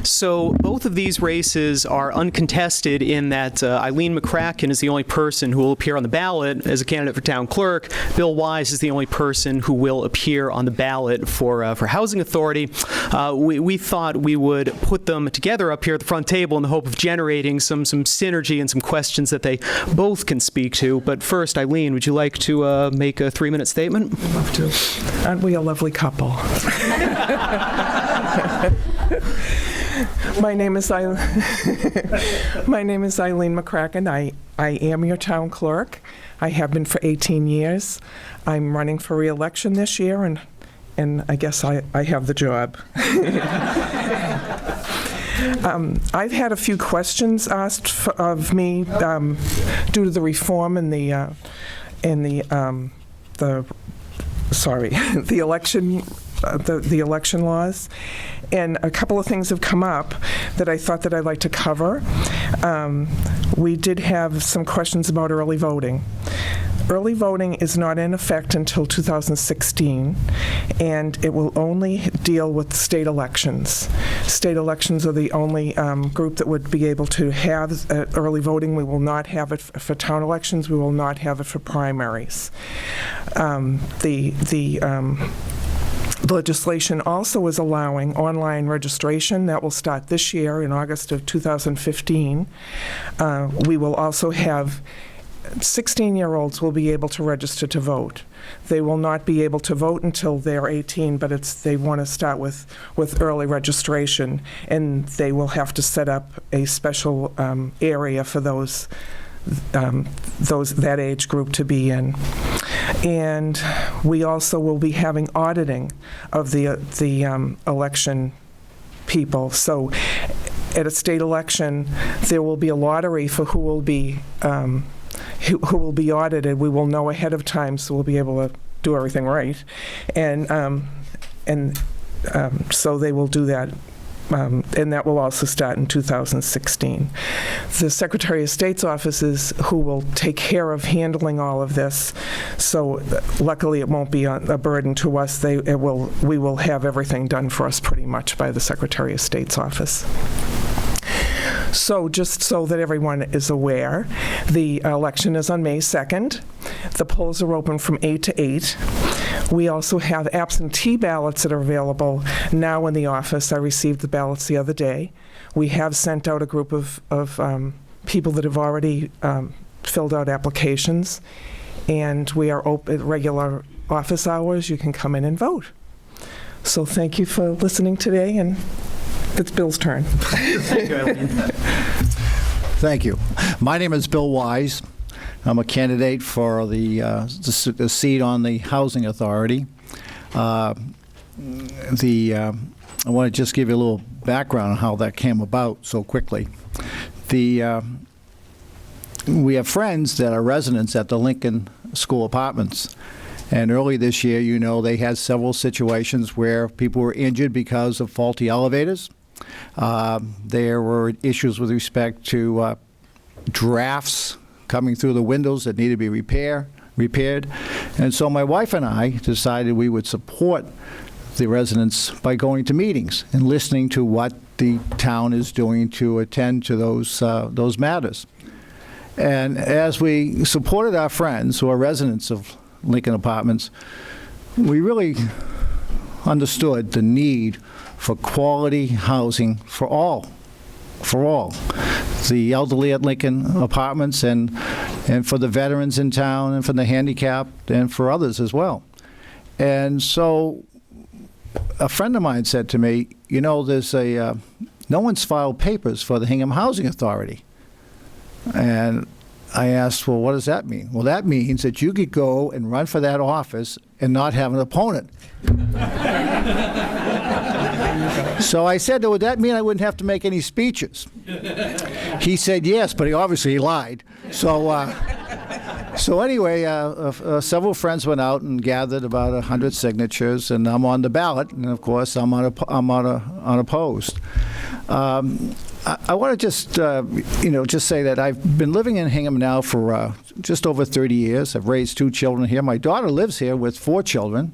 So both of these races are uncontested in that Eileen McCracken is the only person who will appear on the ballot as a candidate for town clerk. Bill Wise is the only person who will appear on the ballot for housing authority. We thought we would put them together up here at the front table in the hope of generating some synergy and some questions that they both can speak to. But first, Eileen, would you like to make a 3-minute statement? I'd love to. Aren't we a lovely couple? My name is Eileen McCracken. I am your town clerk. I have been for 18 years. I'm running for re-election this year, and I guess I have the job. I've had a few questions asked of me due to the reform in the election laws. And a couple of things have come up that I thought that I'd like to cover. We did have some questions about early voting. Early voting is not in effect until 2016, and it will only deal with state elections. State elections are the only group that would be able to have early voting. We will not have it for town elections. We will not have it for primaries. The legislation also is allowing online registration. That will start this year in August of 2015. We will also have 16-year-olds will be able to register to vote. They will not be able to vote until they're 18, but they want to start with early registration, and they will have to set up a special area for those that age group to be in. And we also will be having auditing of the election people. So at a state election, there will be a lottery for who will be audited. We will know ahead of time, so we'll be able to do everything right. And so they will do that. And that will also start in 2016. The Secretary of State's office is who will take care of handling all of this. So luckily, it won't be a burden to us. We will have everything done for us pretty much by the Secretary of State's office. So just so that everyone is aware, the election is on May 2nd. The polls are open from 8 to 8. We also have absentee ballots that are available now in the office. I received the ballots the other day. We have sent out a group of people that have already filled out applications, and we are open at regular office hours. You can come in and vote. So thank you for listening today, and it's Bill's turn. Thank you, Eileen. Thank you. My name is Bill Wise. I'm a candidate for the seat on the Housing Authority. I want to just give you a little background on how that came about so quickly. We have friends that are residents at the Lincoln School Apartments. And early this year, you know, they had several situations where people were injured because of faulty elevators. There were issues with respect to drafts coming through the windows that needed to be repaired. And so my wife and I decided we would support the residents by going to meetings and listening to what the town is doing to attend to those matters. And as we supported our friends who are residents of Lincoln Apartments, we really understood the need for quality housing for all. The elderly at Lincoln Apartments and for the veterans in town and for the handicapped and for others as well. And so a friend of mine said to me, you know, there's no one's filed papers for the Hingham Housing Authority. And I asked, well, what does that mean? Well, that means that you could go and run for that office and not have an opponent. So I said, would that mean I wouldn't have to make any speeches? He said yes, but he obviously lied. So anyway, several friends went out and gathered about 100 signatures, and I'm on the ballot, and of course I'm unopposed. I want to just say that I've been living in Hingham now for just over 30 years. I've raised 2 children here. My daughter lives here with 4 children.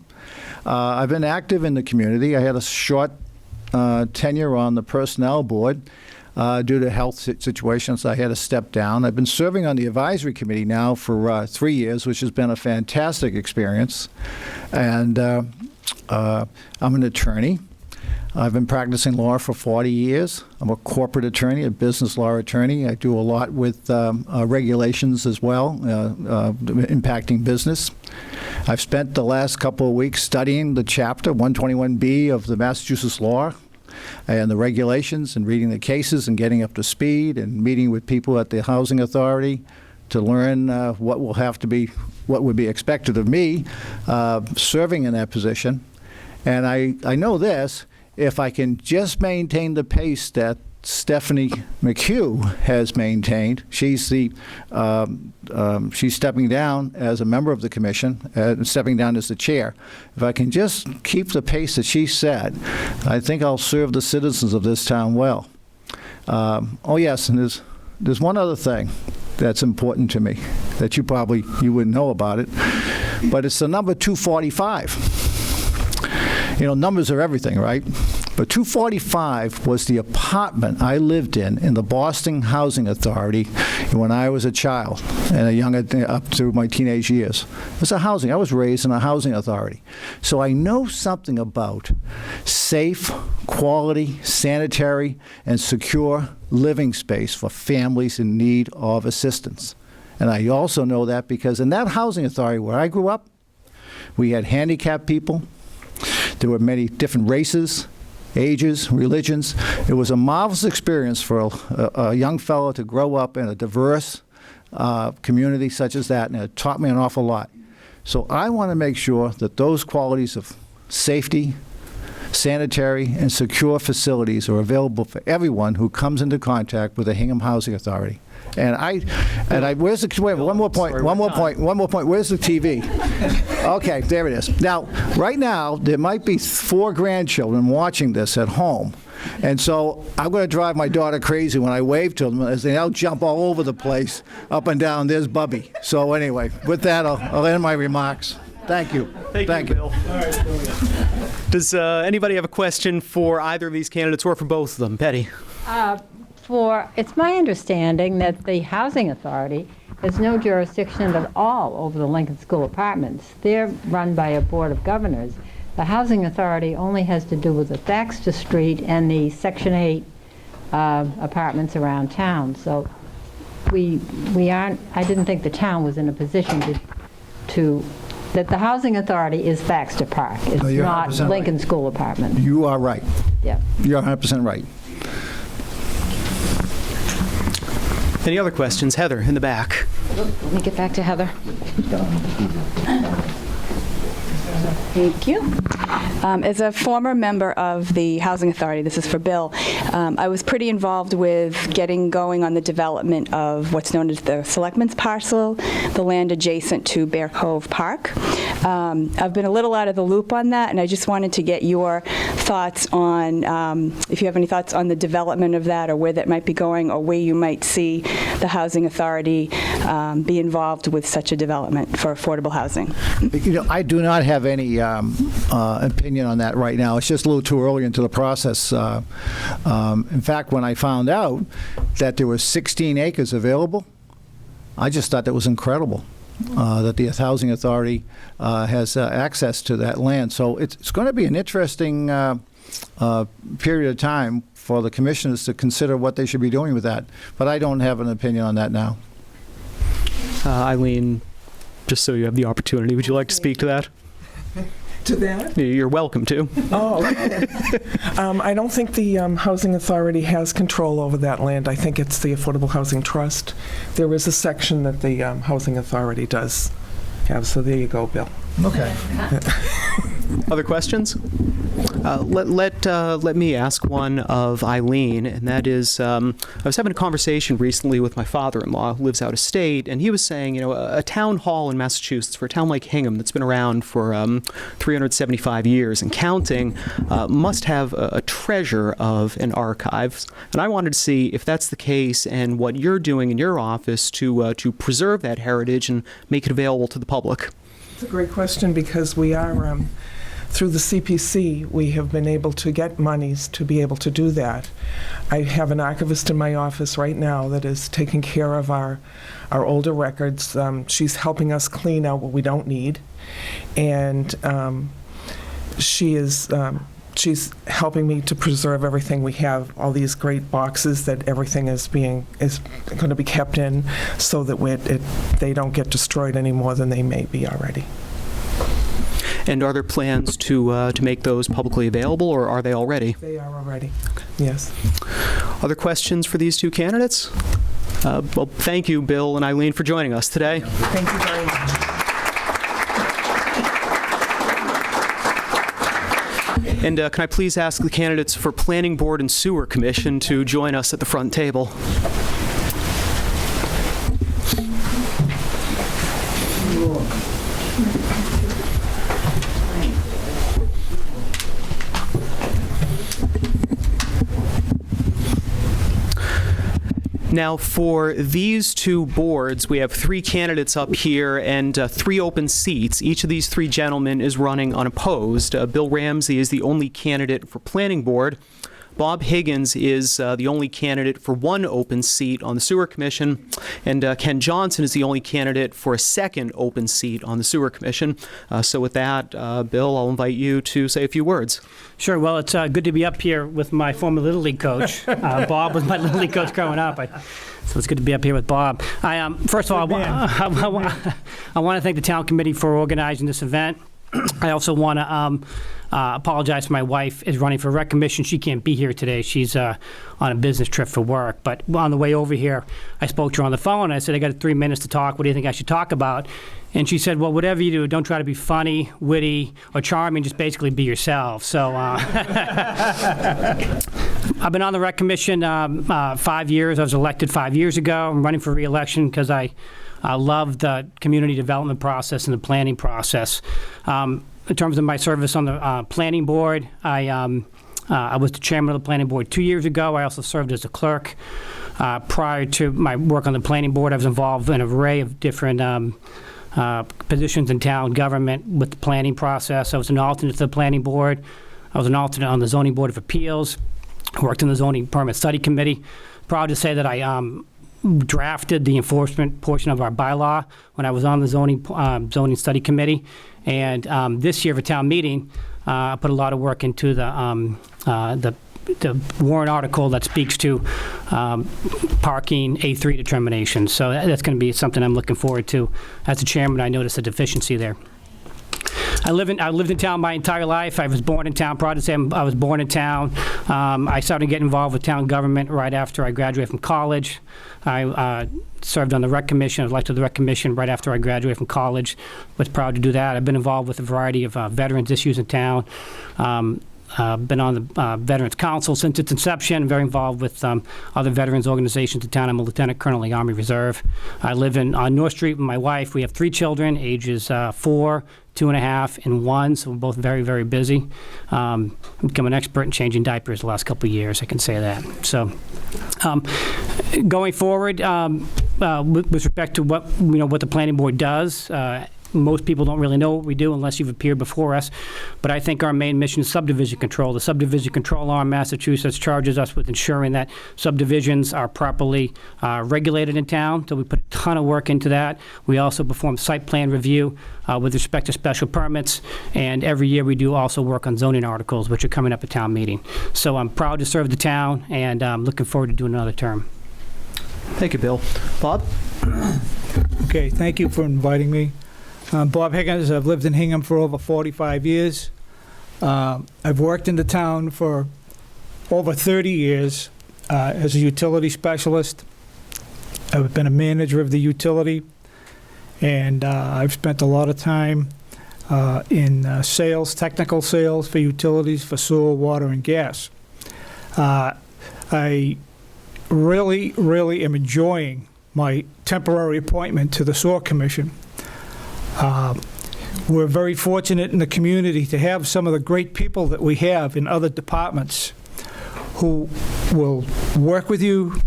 I've been active in the community. I had a short tenure on the personnel board due to health situations. I had to step down. I've been serving on the advisory committee now for 3 years, which has been a fantastic experience. And I'm an attorney. I've been practicing law for 40 years. I'm a corporate attorney, a business law attorney. I do a lot with regulations as well, impacting business. I've spent the last couple of weeks studying the chapter 121B of the Massachusetts law and the regulations and reading the cases and getting up to speed and meeting with people at the Housing Authority to learn what would be expected of me serving in that position. And I know this. If I can just maintain the pace that Stephanie McHugh has maintained, she's stepping down as a member of the commission, stepping down as the chair. If I can just keep the pace that she set, I think I'll serve the citizens of this town well. Oh yes, and there's one other thing that's important to me that you wouldn't know about it, but it's the number 245. You know, numbers are everything, right? But 245 was the apartment I lived in the Boston Housing Authority when I was a child and up through my teenage years. It was I was raised in a housing authority. So I know something about safe, quality, sanitary, and secure living space for families in need of assistance. And I also know that because in that housing authority where I grew up, we had handicapped people. There were many different races, ages, religions. It was a marvelous experience for a young fellow to grow up in a diverse community such as that, and it taught me an awful lot. So I want to make sure that those qualities of safety, sanitary, and secure facilities are available for everyone who comes into contact with the Hingham Housing Authority. And where's the, wait, one more point, where's the TV? Okay, there it is. Now, right now, there might be 4 grandchildren watching this at home. And so I'm going to drive my daughter crazy when I wave to them as they now jump all over the place, up and down. There's Bubby. So anyway, with that, I'll end my remarks. Thank you. Thank you, Bill. Does anybody have a question for either of these candidates or for both of them? Betty? It's my understanding that the Housing Authority has no jurisdiction at all over the Lincoln School apartments. They're run by a board of governors. The Housing Authority only has to do with the Thaxter Street and the Section 8 apartments around town. So we aren't, I didn't think the town was in a position that the Housing Authority is Thaxter Park. It's not Lincoln School apartments. You are right. Yeah. You're 100% right. Any other questions? Heather, in the back. Let me get back to Heather. Thank you. As a former member of the Housing Authority, this is for Bill, I was pretty involved with getting going on the development of what's known as the Selectmen's Parcel, the land adjacent to Bear Cove Park. I've been a little out of the loop on that, and I just wanted to get your thoughts on, if you have any thoughts on the development of that, or where that might be going, or where you might see the Housing Authority be involved with such a development for affordable housing. You know, I do not have any opinion on that right now. It's just a little too early into the process. In fact, when I found out that there was 16 acres available, I just thought that was incredible. That the Housing Authority has access to that land. So it's going to be an interesting period of time for the commissioners to consider what they should be doing with that. But I don't have an opinion on that now. Eileen, just so you have the opportunity, would you like to speak to that? To that? You're welcome to. Oh, okay. I don't think the Housing Authority has control over that land. I think it's the Affordable Housing Trust. There is a section that the Housing Authority does have, so there you go, Bill. Okay. Other questions? Let me ask one of Eileen, and that is, I was having a conversation recently with my father-in-law who lives out of state, and he was saying, you know, a town hall in Massachusetts, for a town like Hingham that's been around for 375 years and counting, must have a treasure of an archive. And I wanted to see if that's the case and what you're doing in your office to preserve that heritage and make it available to the public. It's a great question, because we are, through the CPC, we have been able to get monies to be able to do that. I have an archivist in my office right now that is taking care of our older records. She's helping us clean out what we don't need, and she's helping me to preserve everything we have, all these great boxes that everything is going to be kept in, so that they don't get destroyed any more than they may be already. And are there plans to make those publicly available, or are they already? They are already, yes. Other questions for these two candidates? Well, thank you, Bill and Eileen, for joining us today. Thank you very much. And can I please ask the candidates for Planning Board and Sewer Commission to join us at the front table? Now, for these two boards, we have 3 candidates up here and 3 open seats. Each of these 3 gentlemen is running unopposed. Bill Ramsey is the only candidate for Planning Board. Bob Higgins is the only candidate for 1 open seat on the Sewer Commission, and Ken Johnson is the only candidate for a 2nd open seat on the Sewer Commission. So with that, Bill, I'll invite you to say a few words. Sure. Well, it's good to be up here with my former Little League coach. Bob was my Little League coach growing up. So it's good to be up here with Bob. First of all, I want to thank the town committee for organizing this event. I also want to apologize for my wife is running for rec commission. She can't be here today. She's on a business trip for work. But on the way over here, I spoke to her on the phone. I said, I got 3 minutes to talk. What do you think I should talk about? And she said, well, whatever you do, don't try to be funny, witty, or charming. Just basically be yourself. So I've been on the rec commission 5 years. I was elected 5 years ago. I'm running for re-election because I love the community development process and the planning process. In terms of my service on the planning board, I was the chairman of the planning board 2 years ago. I also served as a clerk. Prior to my work on the planning board, I was involved in an array of different positions in town government with the planning process. I was an alternate to the planning board. I was an alternate on the zoning board of appeals. I worked in the zoning permit study committee. Proud to say that I drafted the enforcement portion of our bylaw when I was on the zoning study committee. And this year for town meeting, I put a lot of work into the warrant article that speaks to parking A3 determination. So that's going to be something I'm looking forward to. As the chairman, I noticed a deficiency there. I lived in town my entire life. I was born in town. Proud to say I was born in town. I started getting involved with town government right after I graduated from college. I served on the rec commission. I was elected to the rec commission right after I graduated from college. Was proud to do that. I've been involved with a variety of veterans issues in town. Been on the Veterans Council since its inception, very involved with other veterans organizations in town. I'm a lieutenant colonel in the Army Reserve. I live on North Street with my wife. We have 3 children, ages 4, 2.5, and 1, so we're both very, very busy. I've become an expert in changing diapers the last couple of years, I can say that. So going forward, with respect to what the planning board does, most people don't really know what we do unless you've appeared before us. But I think our main mission is subdivision control. The subdivision control law in Massachusetts charges us with ensuring that subdivisions are properly regulated in town. So we put a ton of work into that. We also perform site plan review with respect to special permits. And every year we do also work on zoning articles, which are coming up at town meeting. So I'm proud to serve the town, and I'm looking forward to doing another term. Thank you, Bill. Bob? Okay, thank you for inviting me. Bob Higgins. I've lived in Hingham for over 45 years. I've worked in the town for over 30 years as a utility specialist. I've been a manager of the utility, and I've spent a lot of time in sales, technical sales for utilities for sewer, water, and gas. I really, really am enjoying my temporary appointment to the Sewer Commission. We're very fortunate in the community to have some of the great people that we have in other departments who will work with you,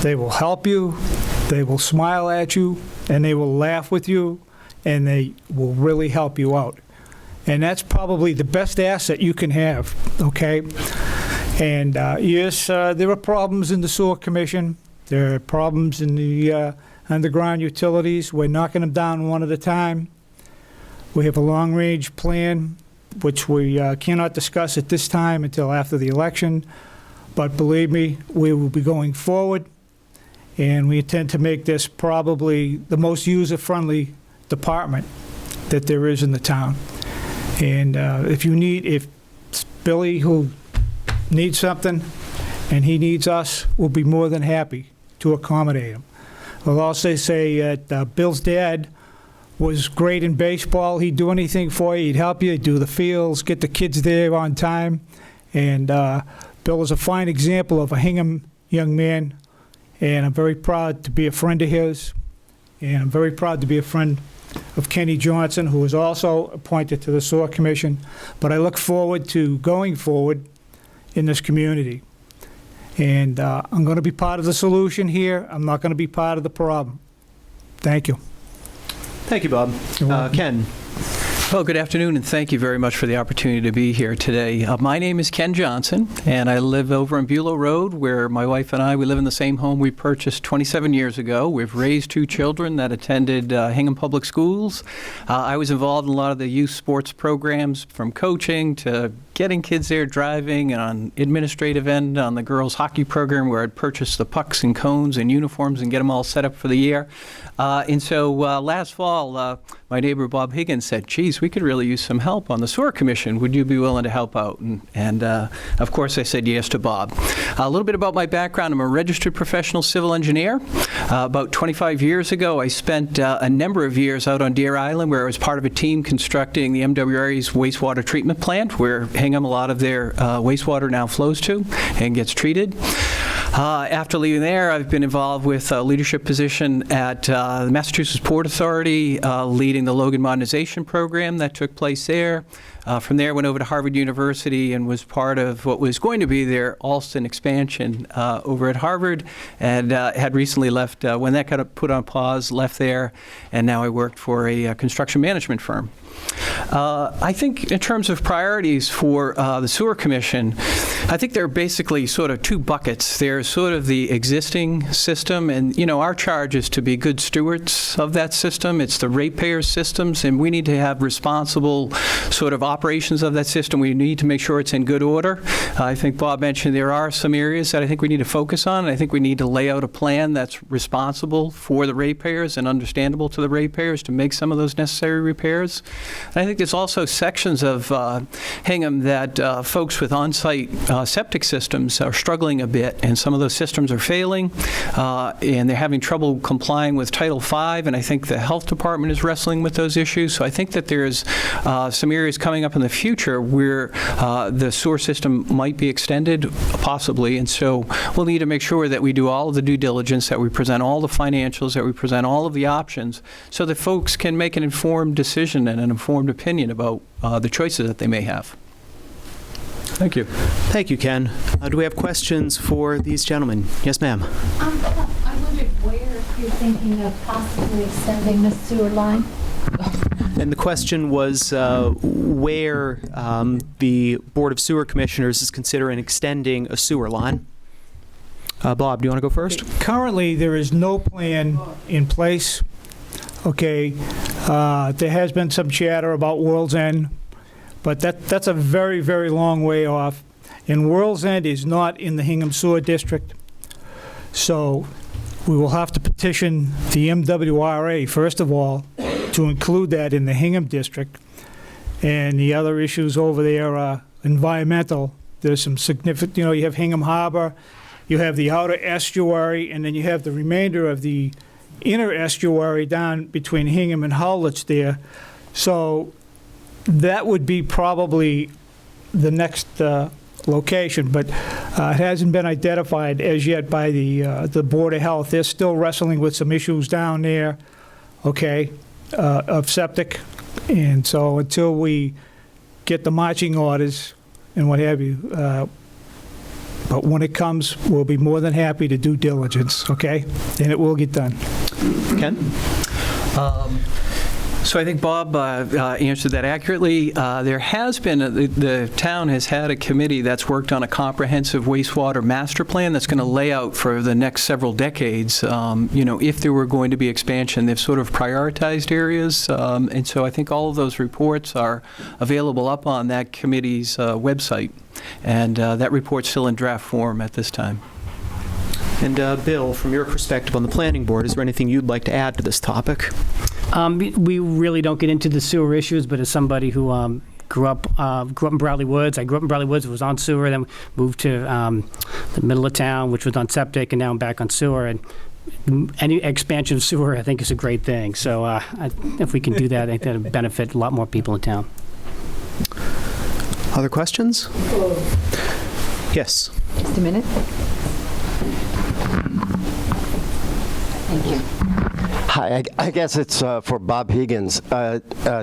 they will help you, they will smile at you, and they will laugh with you, and they will really help you out. And that's probably the best asset you can have, okay? And yes, there are problems in the Sewer Commission. There are problems in the underground utilities. We're knocking them down one at a time. We have a long-range plan, which we cannot discuss at this time until after the election. But believe me, we will be going forward, and we intend to make this probably the most user-friendly department that there is in the town. And if Billy, who needs something, and he needs us, we'll be more than happy to accommodate him. I'll also say that Bill's dad was great in baseball. He'd do anything for you. He'd help you, do the fields, get the kids there on time. And Bill is a fine example of a Hingham young man, and I'm very proud to be a friend of his. And I'm very proud to be a friend of Kenny Johnson, who was also appointed to the Sewer Commission. But I look forward to going forward in this community. And I'm going to be part of the solution here. I'm not going to be part of the problem. Thank you. Thank you, Bob. Ken? Well, good afternoon, and thank you very much for the opportunity to be here today. My name is Ken Johnson, and I live over on Bulow Road, where my wife and I, we live in the same home we purchased 27 years ago. We've raised 2 children that attended Hingham Public Schools. I was involved in a lot of the youth sports programs, from coaching to getting kids there driving, and on administrative end on the girls' hockey program where I'd purchase the pucks and cones and uniforms and get them all set up for the year. And so last fall, my neighbor Bob Higgins said, geez, we could really use some help on the sewer commission. Would you be willing to help out? And of course I said yes to Bob. A little bit about my background. I'm a registered professional civil engineer. About 25 years ago, I spent a number of years out on Deer Island where I was part of a team constructing the MWRA's wastewater treatment plant, where Hingham, a lot of their wastewater now flows to and gets treated. After leaving there, I've been involved with a leadership position at the Massachusetts Port Authority, leading the Logan Modernization Program that took place there. From there, went over to Harvard University and was part of what was going to be their Alston expansion over at Harvard, and had recently left, when that got put on pause, left there, and now I worked for a construction management firm. I think in terms of priorities for the Sewer Commission, I think there are basically sort of two buckets. There's sort of the existing system, and our charge is to be good stewards of that system. It's the ratepayers' systems, and we need to have responsible sort of operations of that system. We need to make sure it's in good order. I think Bob mentioned there are some areas that I think we need to focus on, and I think we need to lay out a plan that's responsible for the ratepayers and understandable to the ratepayers to make some of those necessary repairs. And I think there's also sections of Hingham that folks with on-site septic systems are struggling a bit, and some of those systems are failing, and they're having trouble complying with Title V, and I think the health department is wrestling with those issues. So I think that there's some areas coming up in the future where the sewer system might be extended, possibly, and so we'll need to make sure that we do all of the due diligence, that we present all the financials, that we present all of the options, so that folks can make an informed decision and an informed opinion about the choices that they may have. Thank you. Thank you, Ken. Do we have questions for these gentlemen? Yes, ma'am. I wondered where you're thinking of possibly extending the sewer line. And the question was where the Board of Sewer Commissioners is considering extending a sewer line. Bob, do you want to go first? Currently, there is no plan in place. Okay, there has been some chatter about World's End, but that's a very, very long way off. And World's End is not in the Hingham Sewer District. So we will have to petition the MWRA, first of all, to include that in the Hingham District. And the other issues over there are environmental. There's some significant, you have Hingham Harbor, you have the outer estuary, and then you have the remainder of the inner estuary down between Hingham and Hull that's there. So that would be probably the next location, but it hasn't been identified as yet by the Board of Health. They're still wrestling with some issues down there, okay, of septic. And so until we get the marching orders and what have you, but when it comes, we'll be more than happy to do diligence, okay? And it will get done. Ken? So I think Bob answered that accurately. There has been, the town has had a committee that's worked on a comprehensive wastewater master plan that's going to lay out for the next several decades, if there were going to be expansion. They've sort of prioritized areas, and so I think all of those reports are available up on that committee's website, and that report's still in draft form at this time. And Bill, from your perspective on the planning board, is there anything you'd like to add to this topic? We really don't get into the sewer issues, but as somebody who grew up in Bradley Woods, I grew up in Bradley Woods, was on sewer, then moved to the middle of town, which was on septic, and now I'm back on sewer. And any expansion of sewer, I think, is a great thing. So if we can do that, I think that would benefit a lot more people in town. Other questions? Yes. Just a minute. Thank you. Hi, I guess it's for Bob Higgins.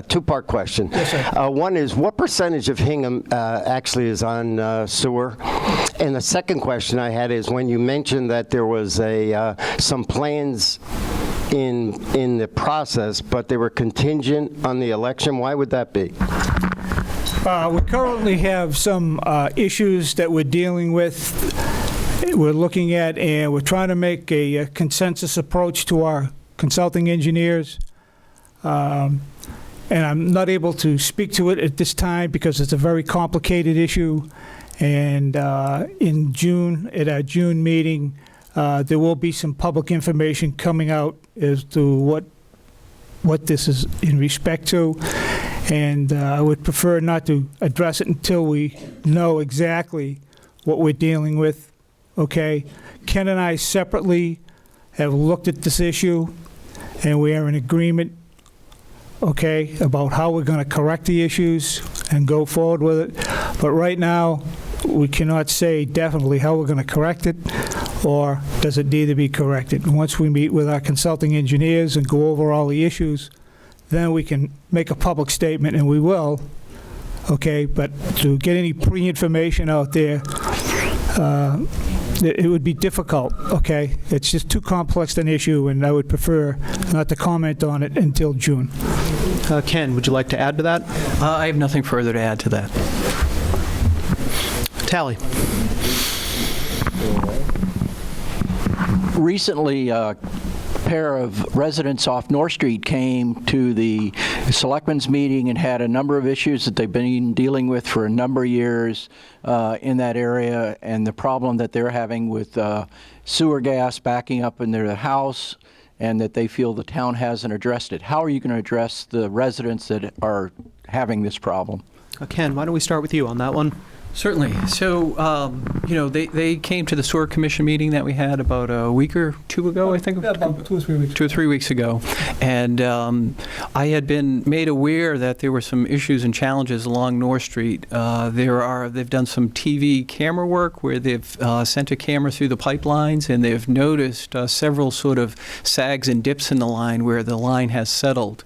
Two-part question. Yes, sir. One is, what percentage of Hingham actually is on sewer? And the second question I had is, when you mentioned that there was some plans in the process, but they were contingent on the election, why would that be? We currently have some issues that we're dealing with. We're looking at, and we're trying to make a consensus approach to our consulting engineers. and I'm not able to speak to it at this time because it's a very complicated issue. And in June, at our June meeting, there will be some public information coming out as to what this is in respect to. And I would prefer not to address it until we know exactly what we're dealing with, okay? Ken and I separately have looked at this issue, and we are in agreement, okay, about how we're going to correct the issues and go forward with it. But right now, we cannot say definitely how we're going to correct it, or does it need to be corrected. And once we meet with our consulting engineers and go over all the issues, then we can make a public statement, and we will, okay? But to get any pre-information out there, it would be difficult, okay? It's just too complex an issue, and I would prefer not to comment on it until June. Ken, would you like to add to that? I have nothing further to add to that. Tally. Recently, a pair of residents off North Street came to the selectmen's meeting and had a number of issues that they've been dealing with for a number of years in that area, and the problem that they're having with sewer gas backing up in their house, and that they feel the town hasn't addressed it. How are you going to address the residents that are having this problem? Ken, why don't we start with you on that one? Certainly. So, they came to the sewer commission meeting that we had about a week or two ago, I think. Yeah, about 2 or 3 weeks. 2 or 3 weeks ago. And I had been made aware that there were some issues and challenges along North Street. They've done some TV camera work where they've sent a camera through the pipelines, and they've noticed several sort of sags and dips in the line where the line has settled,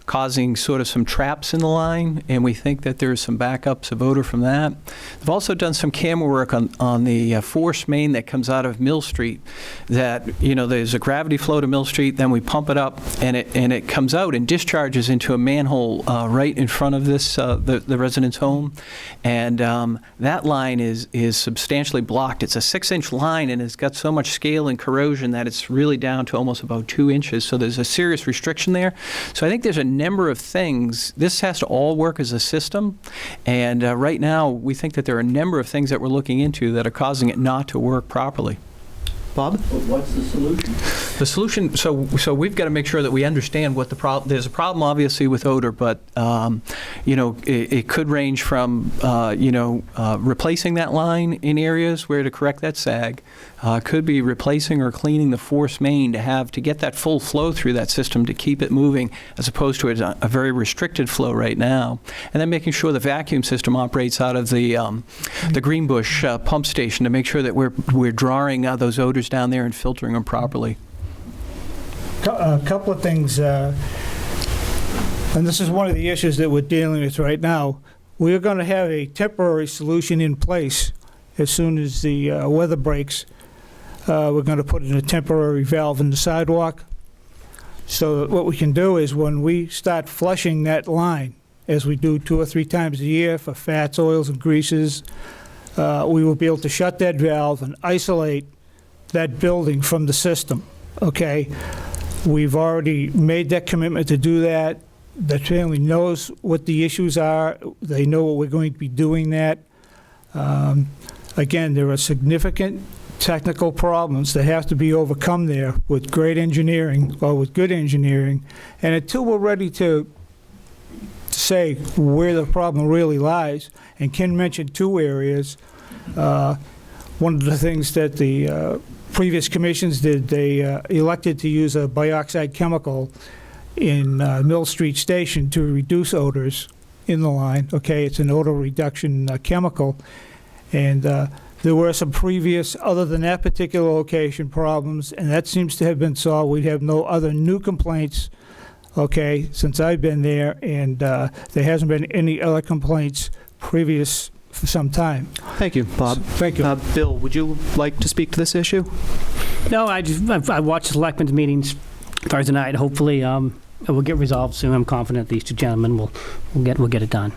causing sort of some traps in the line, and we think that there's some backups of odor from that. They've also done some camera work on the force main that comes out of Mill Street, that, there's a gravity flow to Mill Street, then we pump it up, and it comes out and discharges into a manhole right in front of this, the resident's home, and that line is substantially blocked. It's a 6-inch line, and it's got so much scale and corrosion that it's really down to almost about 2 inches, so there's a serious restriction there. So I think there's a number of things. This has to all work as a system, and right now we think that there are a number of things that we're looking into that are causing it not to work properly. Bob? What's the solution? The solution, so we've got to make sure that we understand what the problem, there's a problem obviously with odor, but, it could range from, replacing that line in areas where to correct that sag, could be replacing or cleaning the force main to get that full flow through that system to keep it moving, as opposed to a very restricted flow right now, and then making sure the vacuum system operates out of the Greenbush pump station to make sure that we're drawing those odors down there and filtering them properly. A couple of things, and this is one of the issues that we're dealing with right now. We're going to have a temporary solution in place as soon as the weather breaks. We're going to put in a temporary valve in the sidewalk. So what we can do is when we start flushing that line, as we do 2 or 3 times a year for fats, oils, and greases, we will be able to shut that valve and isolate that building from the system, okay? We've already made that commitment to do that. The family knows what the issues are. They know what we're going to be doing that. Again, there are significant technical problems that have to be overcome there with great engineering, or with good engineering. And until we're ready to say where the problem really lies, and Ken mentioned 2 areas. One of the things that the previous commissions did, they elected to use a bioxide chemical in Mill Street Station to reduce odors in the line. Okay, it's an odor reduction chemical. And there were some previous, other than that particular location, problems, and that seems to have been solved. We have no other new complaints, okay, since I've been there, and there hasn't been any other complaints previous for some time. Thank you, Bob. Thank you. Bill, would you like to speak to this issue? No, I watched the selectmen's meetings Thursday night. Hopefully, it will get resolved soon. I'm confident these 2 gentlemen will get it done.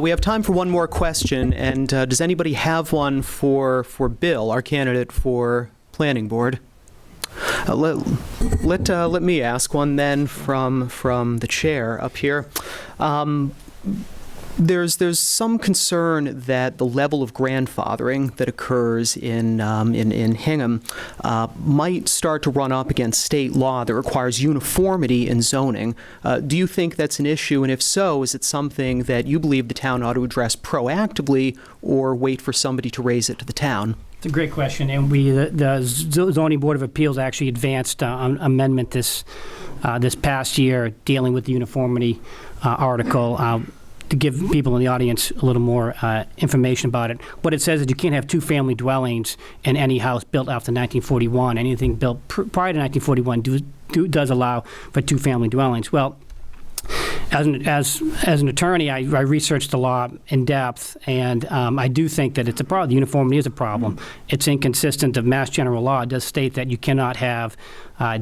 We have time for one more question, and does anybody have one for Bill, our candidate for Planning Board? Let me ask one then from the chair up here. There's some concern that the level of grandfathering that occurs in Hingham might start to run up against state law that requires uniformity in zoning. Do you think that's an issue? And if so, is it something that you believe the town ought to address proactively or wait for somebody to raise it to the town? It's a great question, and the Zoning Board of Appeals actually advanced an amendment this past year dealing with the uniformity article. To give people in the audience a little more information about it. What it says is you can't have two-family dwellings in any house built after 1941. Anything built prior to 1941 does allow for two-family dwellings. Well, as an attorney, I researched the law in depth, and I do think that it's a problem. The uniformity is a problem. It's inconsistent. The Mass General Law does state that you cannot have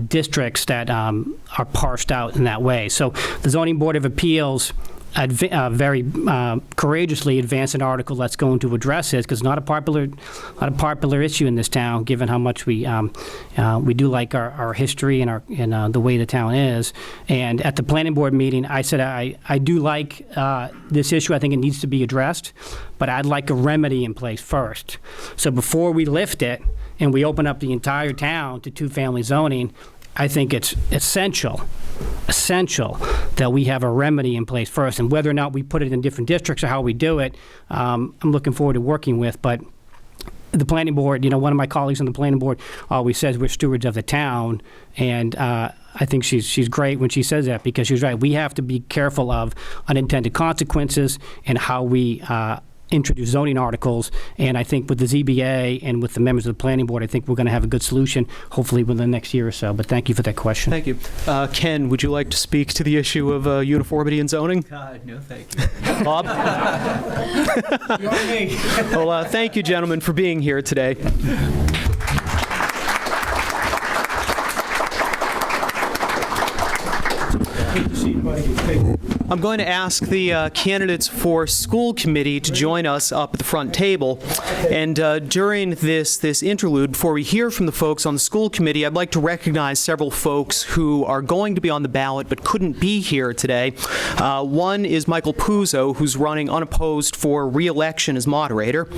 districts that are parsed out in that way. So the Zoning Board of Appeals very courageously advanced an article that's going to address this, because it's not a popular issue in this town, given how much we do like our history and the way the town is. And at the planning board meeting, I said I do like this issue. I think it needs to be addressed, but I'd like a remedy in place first. So before we lift it and we open up the entire town to two-family zoning, I think it's essential that we have a remedy in place first. And whether or not we put it in different districts or how we do it, I'm looking forward to working with. But the planning board, one of my colleagues on the planning board always says we're stewards of the town. And I think she's great when she says that, because she's right. We have to be careful of unintended consequences and how we introduce zoning articles, and I think with the ZBA and with the members of the planning board, I think we're going to have a good solution, hopefully within the next year or so. But thank you for that question. Thank you. Ken, would you like to speak to the issue of uniformity in zoning? No, thank you. Bob? Well, thank you, gentlemen, for being here today. I'm going to ask the candidates for school committee to join us up at the front table. And during this interlude, before we hear from the folks on the school committee, I'd like to recognize several folks who are going to be on the ballot but couldn't be here today. One is Michael Puzo, who's running unopposed for re-election as moderator.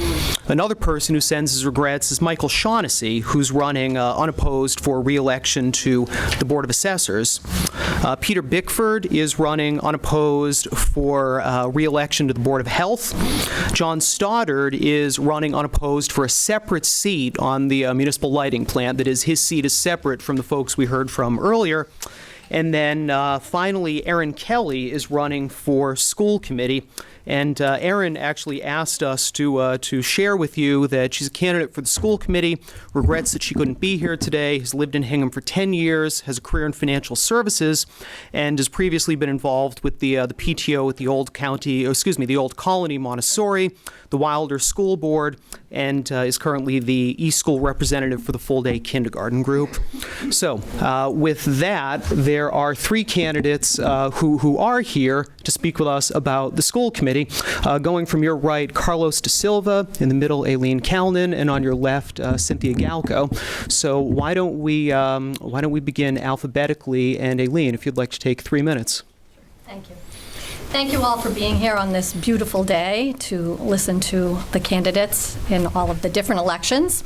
Another person who sends his regrets is Michael Shaughnessy, who's running unopposed for re-election to the Board of Assessors. Peter Bickford is running unopposed for re-election to the Board of Health. John Stoddard is running unopposed for a separate seat on the municipal lighting plant. That is, his seat is separate from the folks we heard from earlier. And then finally, Erin Kelly is running for school committee. And Erin actually asked us to share with you that she's a candidate for the school committee, regrets that she couldn't be here today, has lived in Hingham for 10 years, has a career in financial services, and has previously been involved with the PTO at the Old Colony Montessori, the Wilder School Board, and is currently the East School representative for the full-day kindergarten group. So with that, there are three candidates who are here to speak with us about the school committee. Going from your right, Carlos De Silva, in the middle, Aileen Calnan, and on your left, Cynthia Galco. So why don't we begin alphabetically? And Aileen, if you'd like to take 3 minutes. Thank you. Thank you all for being here on this beautiful day to listen to the candidates in all of the different elections.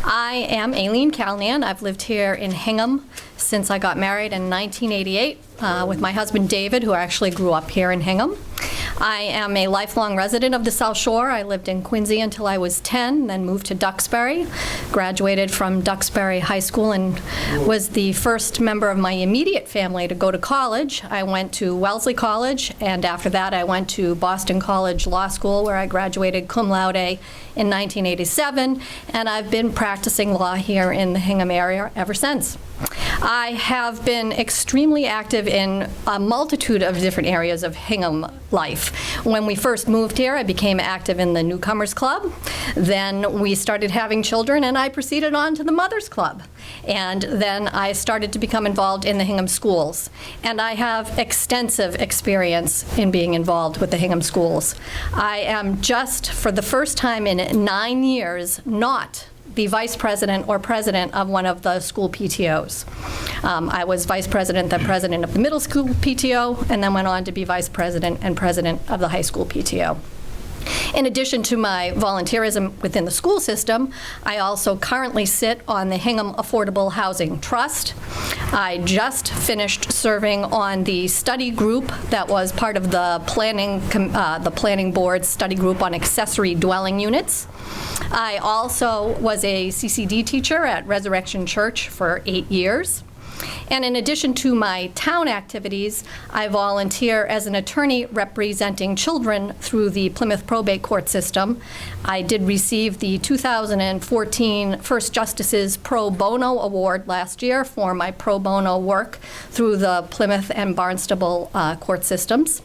I am Aileen Calnan. I've lived here in Hingham since I got married in 1988 with my husband David, who actually grew up here in Hingham. I am a lifelong resident of the South Shore. I lived in Quincy until I was 10, then moved to Duxbury, graduated from Duxbury High School, and was the first member of my immediate family to go to college. I went to Wellesley College, and after that I went to Boston College Law School, where I graduated cum laude in 1987, and I've been practicing law here in the Hingham area ever since. I have been extremely active in a multitude of different areas of Hingham life. When we first moved here, I became active in the Newcomers Club. Then we started having children, and I proceeded on to the Mothers Club. And then I started to become involved in the Hingham schools. And I have extensive experience in being involved with the Hingham schools. I am just, for the first time in 9 years, not the vice president or president of one of the school PTOs. I was vice president, then president of the middle school PTO, and then went on to be vice president and president of the high school PTO. In addition to my volunteerism within the school system, I also currently sit on the Hingham Affordable Housing Trust. I just finished serving on the study group that was part of the planning board's study group on accessory dwelling units. I also was a CCD teacher at Resurrection Church for 8 years. And in addition to my town activities, I volunteer as an attorney representing children through the Plymouth Probate Court system. I did receive the 2014 First Justice's Pro Bono Award last year for my pro bono work through the Plymouth and Barnstable court systems.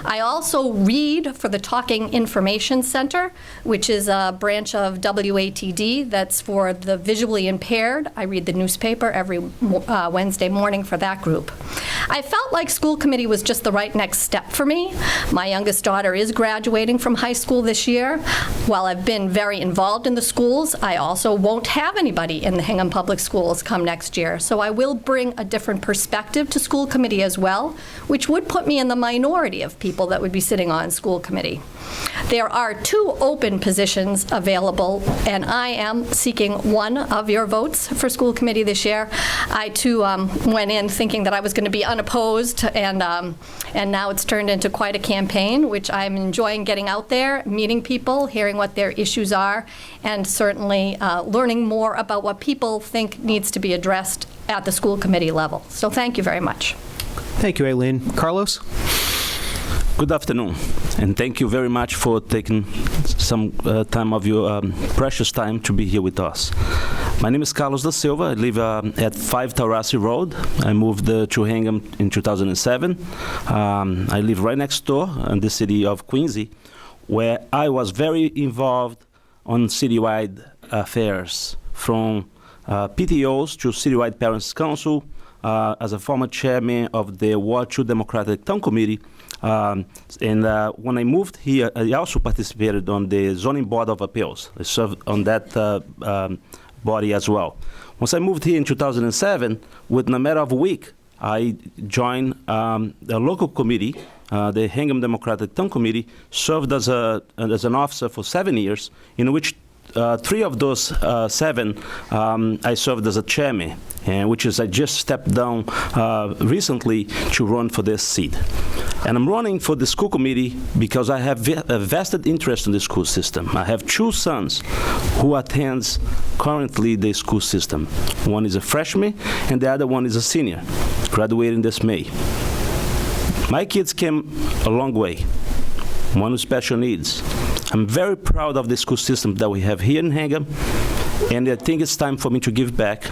I also read for the Talking Information Center, which is a branch of WATD that's for the visually impaired. I read the newspaper every Wednesday morning for that group. I felt like school committee was just the right next step for me. My youngest daughter is graduating from high school this year. While I've been very involved in the schools, I also won't have anybody in the Hingham Public Schools come next year. So I will bring a different perspective to school committee as well, which would put me in the minority of people that would be sitting on school committee. There are 2 open positions available, and I am seeking one of your votes for school committee this year. I too went in thinking that I was going to be unopposed, and now it's turned into quite a campaign, which I'm enjoying getting out there, meeting people, hearing what their issues are, and certainly learning more about what people think needs to be addressed at the school committee level. So thank you very much. Thank you, Aileen. Carlos? Good afternoon, and thank you very much for taking some time of your precious time to be here with us. My name is Carlos da Silva. I live at 5 Taurasi Road. I moved to Hingham in 2007. I live right next door in the city of Quincy, where I was very involved on citywide affairs, from PTOs to Citywide Parents Council, as a former chairman of the Ward 2 Democratic Town Committee. When I moved here, I also participated on the Zoning Board of Appeals. I served on that body as well. Once I moved here in 2007, within a matter of a week, I joined the local committee, the Hingham Democratic Town Committee, served as an officer for 7 years, in which 3 of those 7 I served as a chairman, which is I just stepped down recently to run for this seat. And I'm running for the school committee because I have a vested interest in the school system. I have 2 sons who attend currently the school system. One is a freshman and the other one is a senior, graduating this May. My kids came a long way, one with special needs. I'm very proud of the school system that we have here in Hingham, and I think it's time for me to give back.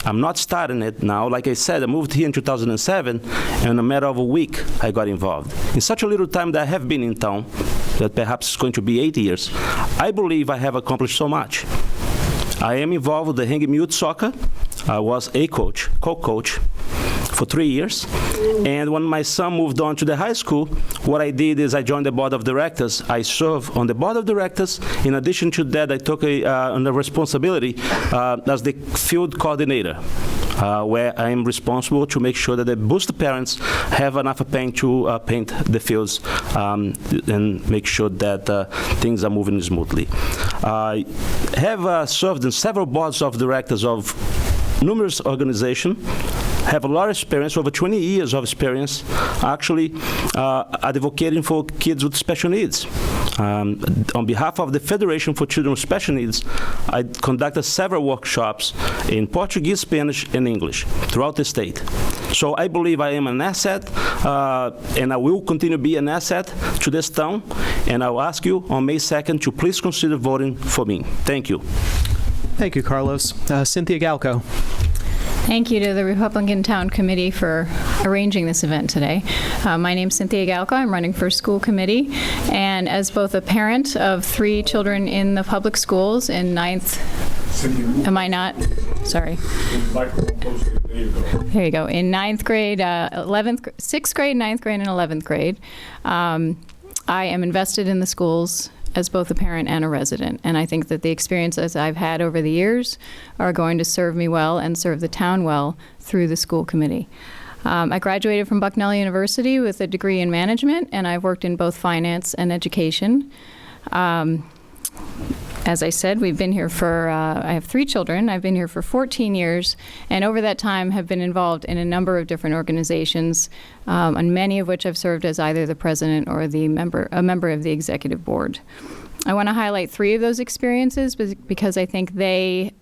I'm not starting it now. Like I said, I moved here in 2007, and in a matter of a week, I got involved. In such a little time that I have been in town, that perhaps is going to be 8 years, I believe I have accomplished so much. I am involved with the Hingham Youth Soccer. I was a coach, co-coach, for 3 years. And when my son moved on to the high school, what I did is I joined the board of directors. I serve on the board of directors. In addition to that, I took on the responsibility as the field coordinator, where I am responsible to make sure that the booster parents have enough paint to paint the fields and make sure that things are moving smoothly. I have served in several boards of directors of numerous organizations, have a lot of experience, over 20 years of experience, actually advocating for kids with special needs. On behalf of the Federation for Children with Special Needs, I conducted several workshops in Portuguese, Spanish, and English throughout the state. So I believe I am an asset, and I will continue to be an asset to this town, and I will ask you on May 2nd to please consider voting for me. Thank you. Thank you, Carlos. Cynthia Galco. Thank you to the Republican Town Committee for arranging this event today. My name's Cynthia Galco. I'm running for school committee, and as both a parent of 3 children in the public schools in 9th, am I not? Sorry. There you go. In 9th grade, 6th grade, 9th grade, and 11th grade. I am invested in the schools. as both a parent and a resident. And I think that the experiences I've had over the years are going to serve me well and serve the town well through the school committee. I graduated from Bucknell University with a degree in management, and I've worked in both finance and education. As I said, we've been here for, I have 3 children. I've been here for 14 years, and over that time have been involved in a number of different organizations, on many of which I've served as either the president or a member of the executive board. I want to highlight 3 of those experiences because I think they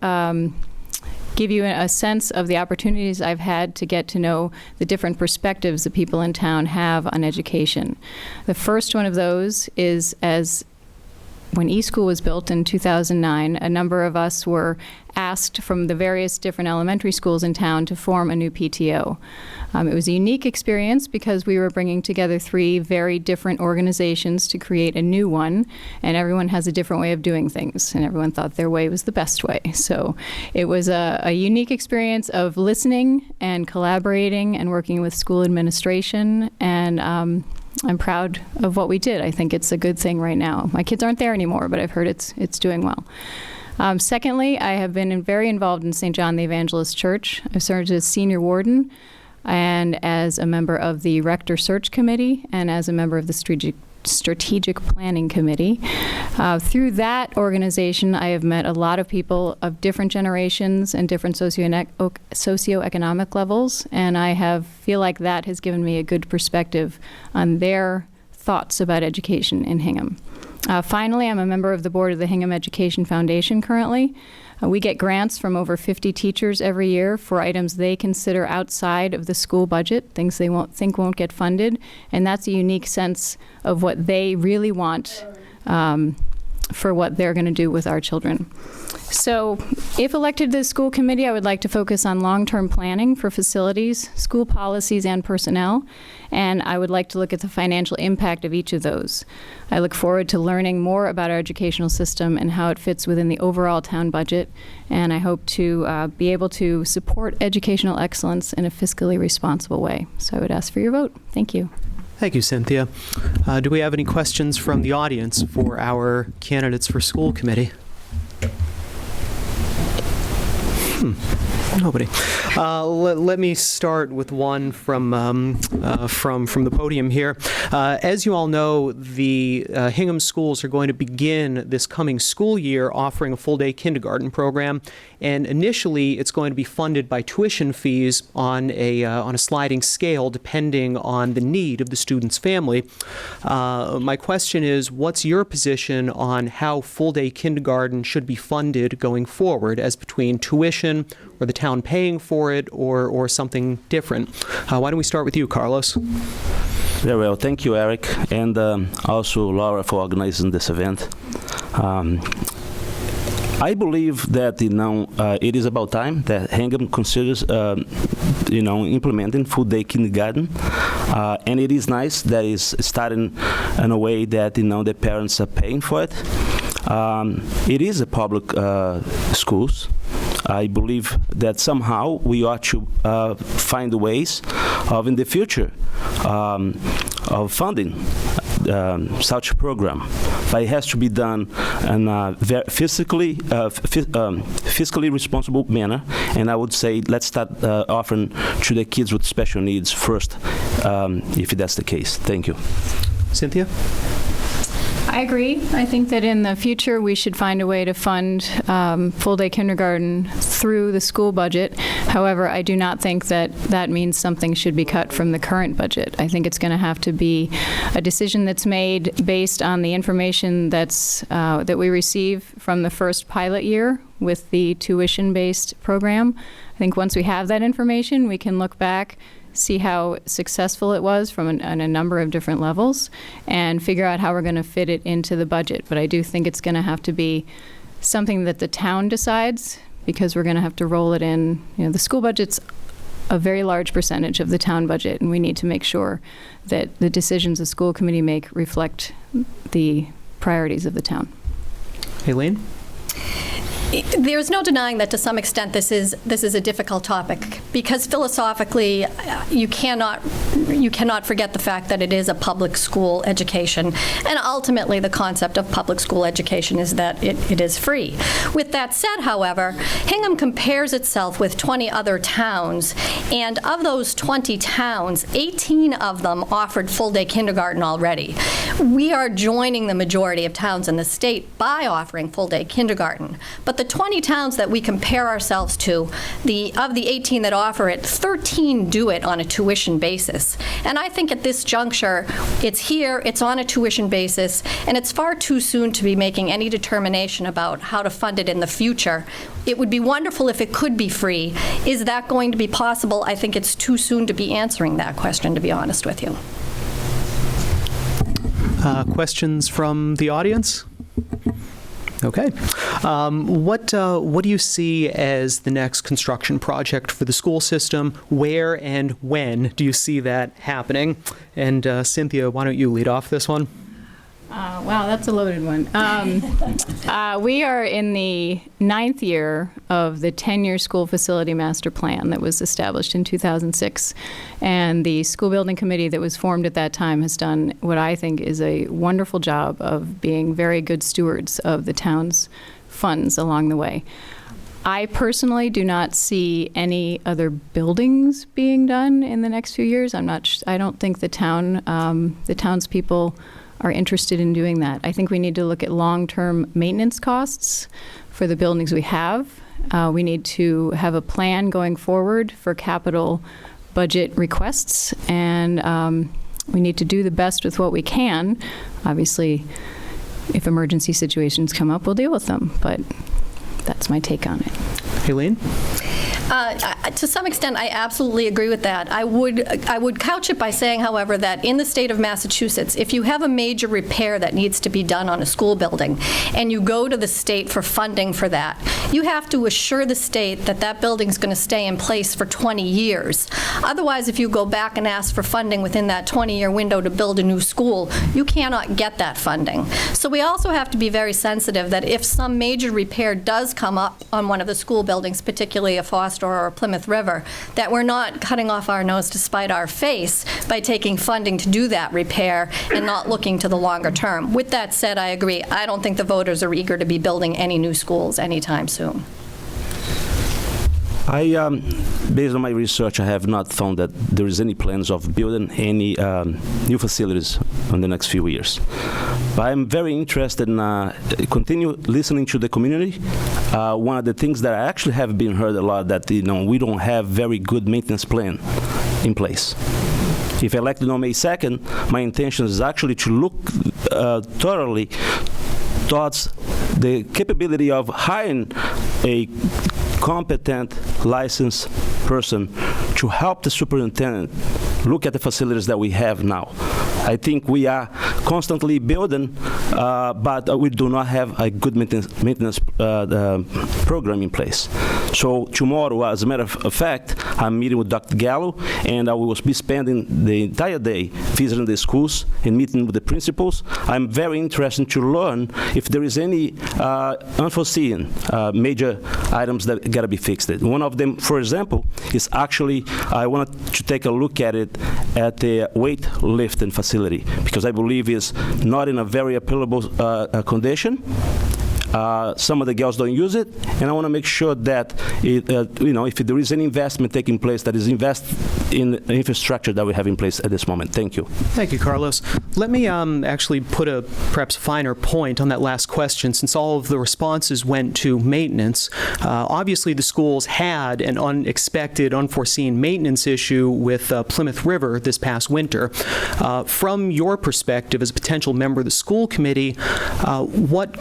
give you a sense of the opportunities I've had to get to know the different perspectives that people in town have on education. The first one of those is when eSchool was built in 2009, a number of us were asked from the various different elementary schools in town to form a new PTO. It was a unique experience because we were bringing together 3 very different organizations to create a new one, and everyone has a different way of doing things, and everyone thought their way was the best way. So it was a unique experience of listening and collaborating and working with school administration, and I'm proud of what we did. I think it's a good thing right now. My kids aren't there anymore, but I've heard it's doing well. Secondly, I have been very involved in St. John the Evangelist Church. I've served as senior warden and as a member of the Rector Search Committee and as a member of the Strategic Planning Committee. Through that organization, I have met a lot of people of different generations and different socioeconomic levels, and I feel like that has given me a good perspective on their thoughts about education in Hingham. Finally, I'm a member of the board of the Hingham Education Foundation currently. We get grants from over 50 teachers every year for items they consider outside of the school budget, things they won't get funded, and that's a unique sense of what they really want for what they're going to do with our children. So if elected to the school committee, I would like to focus on long-term planning for facilities, school policies, and personnel, and I would like to look at the financial impact of each of those. I look forward to learning more about our educational system and how it fits within the overall town budget, and I hope to be able to support educational excellence in a fiscally responsible way. So I would ask for your vote. Thank you. Thank you, Cynthia. Do we have any questions from the audience for our candidates for school committee? Nobody. Let me start with one from the podium here. As you all know, the Hingham schools are going to begin this coming school year offering a full-day kindergarten program, and initially it's going to be funded by tuition fees on a sliding scale depending on the need of the student's family. My question is, what's your position on how full-day kindergarten should be funded going forward, as between tuition or the town paying for it or something different? Why don't we start with you, Carlos? Very well. Thank you, Eric, and also Laura for organizing this event. I believe that it is about time that Hingham considers implementing full-day kindergarten, and it is nice that it's starting in a way that the parents are paying for it. It is a public schools. I believe that somehow we ought to find ways of, in the future, of funding such a program. But it has to be done in a fiscally responsible manner, and I would say let's start offering to the kids with special needs first, if that's the case. Thank you. Cynthia? I agree. I think that in the future we should find a way to fund full-day kindergarten through the school budget. However, I do not think that that means something should be cut from the current budget. I think it's going to have to be a decision that's made based on the information that we receive from the first pilot year with the tuition-based program. I think once we have that information, we can look back, see how successful it was on a number of different levels, and figure out how we're going to fit it into the budget. But I do think it's going to have to be something that the town decides, because we're going to have to roll it in. The school budget's a very large percentage of the town budget, and we need to make sure that the decisions the school committee make reflect the priorities of the town. Aileen? There's no denying that to some extent this is a difficult topic, because philosophically you cannot forget the fact that it is a public school education, and ultimately the concept of public school education is that it is free. With that said, however, Hingham compares itself with 20 other towns, and of those 20 towns, 18 of them offered full-day kindergarten already. We are joining the majority of towns in the state by offering full-day kindergarten. But the 20 towns that we compare ourselves to, of the 18 that offer it, 13 do it on a tuition basis. And I think at this juncture, it's here, it's on a tuition basis, and it's far too soon to be making any determination about how to fund it in the future. It would be wonderful if it could be free. Is that going to be possible? I think it's too soon to be answering that question, to be honest with you. Questions from the audience? Okay. What do you see as the next construction project for the school system? Where and when do you see that happening? And Cynthia, why don't you lead off this one? Wow, that's a loaded one. We are in the 9th year of the 10-year school facility master plan that was established in 2006. And the school building committee that was formed at that time has done what I think is a wonderful job of being very good stewards of the town's funds along the way. I personally do not see any other buildings being done in the next few years. I don't think the townspeople are interested in doing that. I think we need to look at long-term maintenance costs for the buildings we have. We need to have a plan going forward for capital budget requests, and we need to do the best with what we can. Obviously, if emergency situations come up, we'll deal with them, but that's my take on it. Aileen? To some extent, I absolutely agree with that. I would couch it by saying, however, that in the state of Massachusetts, if you have a major repair that needs to be done on a school building, and you go to the state for funding for that, you have to assure the state that that building's going to stay in place for 20 years. Otherwise, if you go back and ask for funding within that 20-year window to build a new school, you cannot get that funding. So we also have to be very sensitive that if some major repair does come up on one of the school buildings, particularly a Foster or a Plymouth River, that we're not cutting off our nose to spite our face by taking funding to do that repair and not looking to the longer term. With that said, I agree. I don't think the voters are eager to be building any new schools anytime soon. Based on my research, I have not found that there is any plans of building any new facilities in the next few years. But I'm very interested in continue listening to the community. One of the things that I actually have been heard a lot that we don't have very good maintenance plan in place. If elected on May 2nd, my intention is actually to look thoroughly towards the capability of hiring a competent, licensed person to help the superintendent look at the facilities that we have now. I think we are constantly building, but we do not have a good maintenance program in place. So tomorrow, as a matter of fact, I'm meeting with Dr. Gallo, and I will be spending the entire day visiting the schools and meeting with the principals. I'm very interested to learn if there is any unforeseen major items that got to be fixed. One of them, for example, is actually I wanted to take a look at it at the weightlifting facility, because I believe it's not in a very appealable condition. Some of the girls don't use it, and I want to make sure that if there is any investment taking place, that is invest in the infrastructure that we have in place at this moment. Thank you. Thank you, Carlos. Let me actually put a perhaps finer point on that last question, since all of the responses went to maintenance. Obviously, the schools had an unexpected, unforeseen maintenance issue with Plymouth River this past winter. From your perspective as a potential member of the school committee, what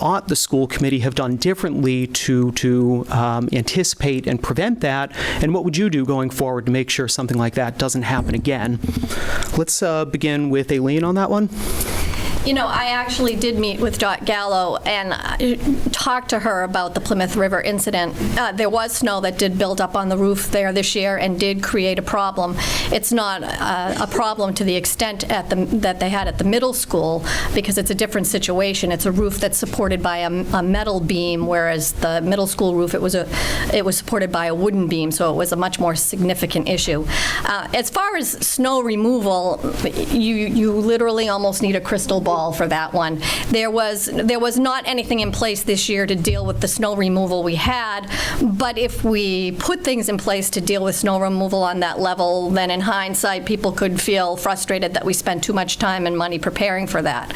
ought the school committee have done differently to anticipate and prevent that, and what would you do going forward to make sure something like that doesn't happen again? Let's begin with Aileen on that one. You know, I actually did meet with Dot Gallo and talked to her about the Plymouth River incident. There was snow that did build up on the roof there this year and did create a problem. It's not a problem to the extent that they had at the middle school, because it's a different situation. It's a roof that's supported by a metal beam, whereas the middle school roof, it was supported by a wooden beam, so it was a much more significant issue. As far as snow removal, you literally almost need a crystal ball for that one. There was not anything in place this year to deal with the snow removal we had, but if we put things in place to deal with snow removal on that level, then in hindsight, people could feel frustrated that we spent too much time and money preparing for that.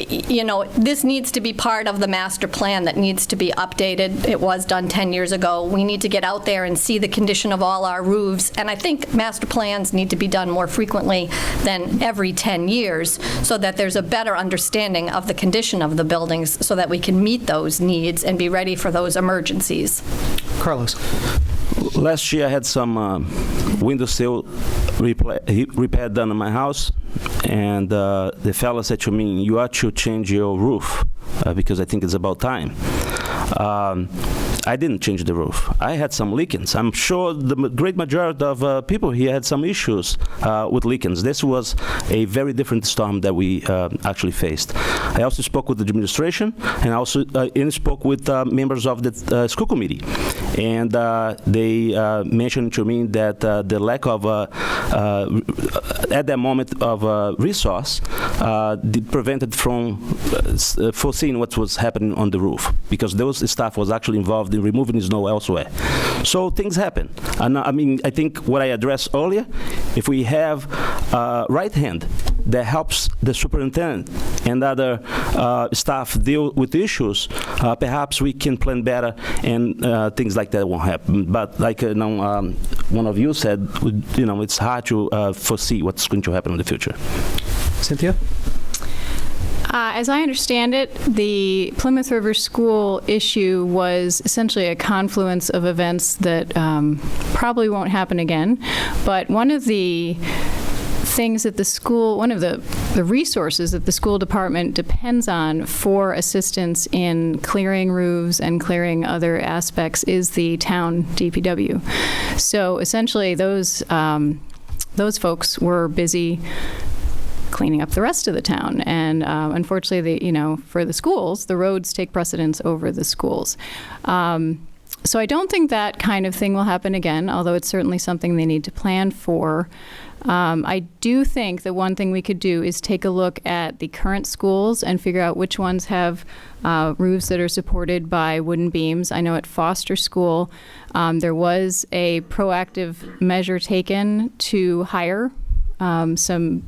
You know, this needs to be part of the master plan that needs to be updated. It was done 10 years ago. We need to get out there and see the condition of all our roofs, and I think master plans need to be done more frequently than every 10 years, so that there's a better understanding of the condition of the buildings so that we can meet those needs and be ready for those emergencies. Carlos. Last year I had some windowsill repair done in my house, and the fella said to me, "You ought to change your roof because I think it's about time." I didn't change the roof. I had some leakings. I'm sure the great majority of people here had some issues with leakings. This was a very different storm that we actually faced. I also spoke with the administration, and I also spoke with members of the school committee. And they mentioned to me that the lack of, at that moment, of resource prevented from foreseeing what was happening on the roof, because those staff was actually involved in removing snow elsewhere. So things happen. And I mean, I think what I addressed earlier, if we have right hand that helps the superintendent and other staff deal with issues, perhaps we can plan better and things like that won't happen. But like one of you said, it's hard to foresee what's going to happen in the future. Cynthia? As I understand it, the Plymouth River School issue was essentially a confluence of events that probably won't happen again. But one of the things that the school, one of the resources that the school department depends on for assistance in clearing roofs and clearing other aspects is the town DPW. So essentially those folks were busy cleaning up the rest of the town. And unfortunately, for the schools, the roads take precedence over the schools. So I don't think that kind of thing will happen again, although it's certainly something they need to plan for. I do think that one thing we could do is take a look at the current schools and figure out which ones have roofs that are supported by wooden beams. I know at Foster School, there was a proactive measure taken to hire some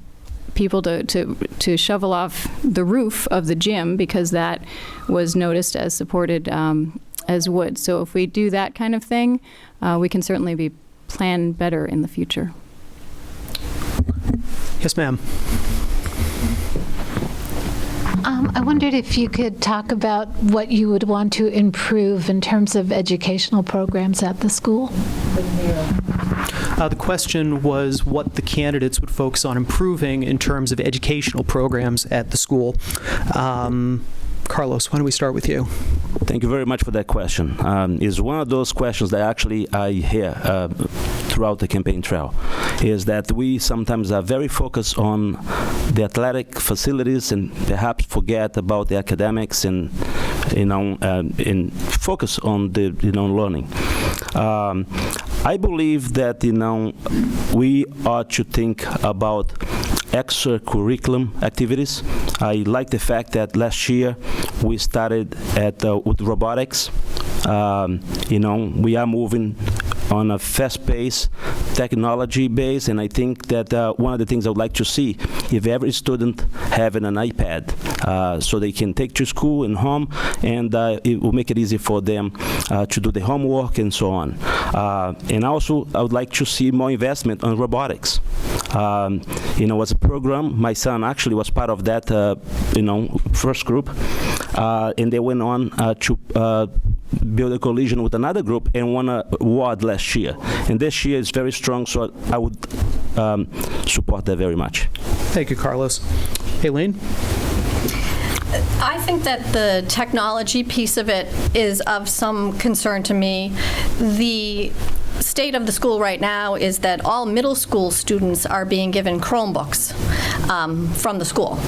people to shovel off the roof of the gym, because that was noticed as supported as wood. So if we do that kind of thing, we can certainly be planned better in the future. Yes, ma'am. I wondered if you could talk about what you would want to improve in terms of educational programs at the school. The question was what the candidates would focus on improving in terms of educational programs at the school. Carlos, why don't we start with you? Thank you very much for that question. It's one of those questions that actually I hear throughout the campaign trail, is that we sometimes are very focused on the athletic facilities and perhaps forget about the academics and focus on the learning. I believe that we ought to think about extracurriculum activities. I like the fact that last year we started with robotics. We are moving on a fast pace, technology base, and I think that one of the things I would like to see, if every student having an iPad, so they can take to school and home, and it will make it easy for them to do the homework and so on. And also, I would like to see more investment on robotics. As a program, my son actually was part of that, first group, and they went on to build a coalition with another group and won an award last year. And this year is very strong, so I would support that very much. Thank you, Carlos. Aileen? I think that the technology piece of it is of some concern to me. The state of the school right now is that all middle school students are being given Chromebooks from the school,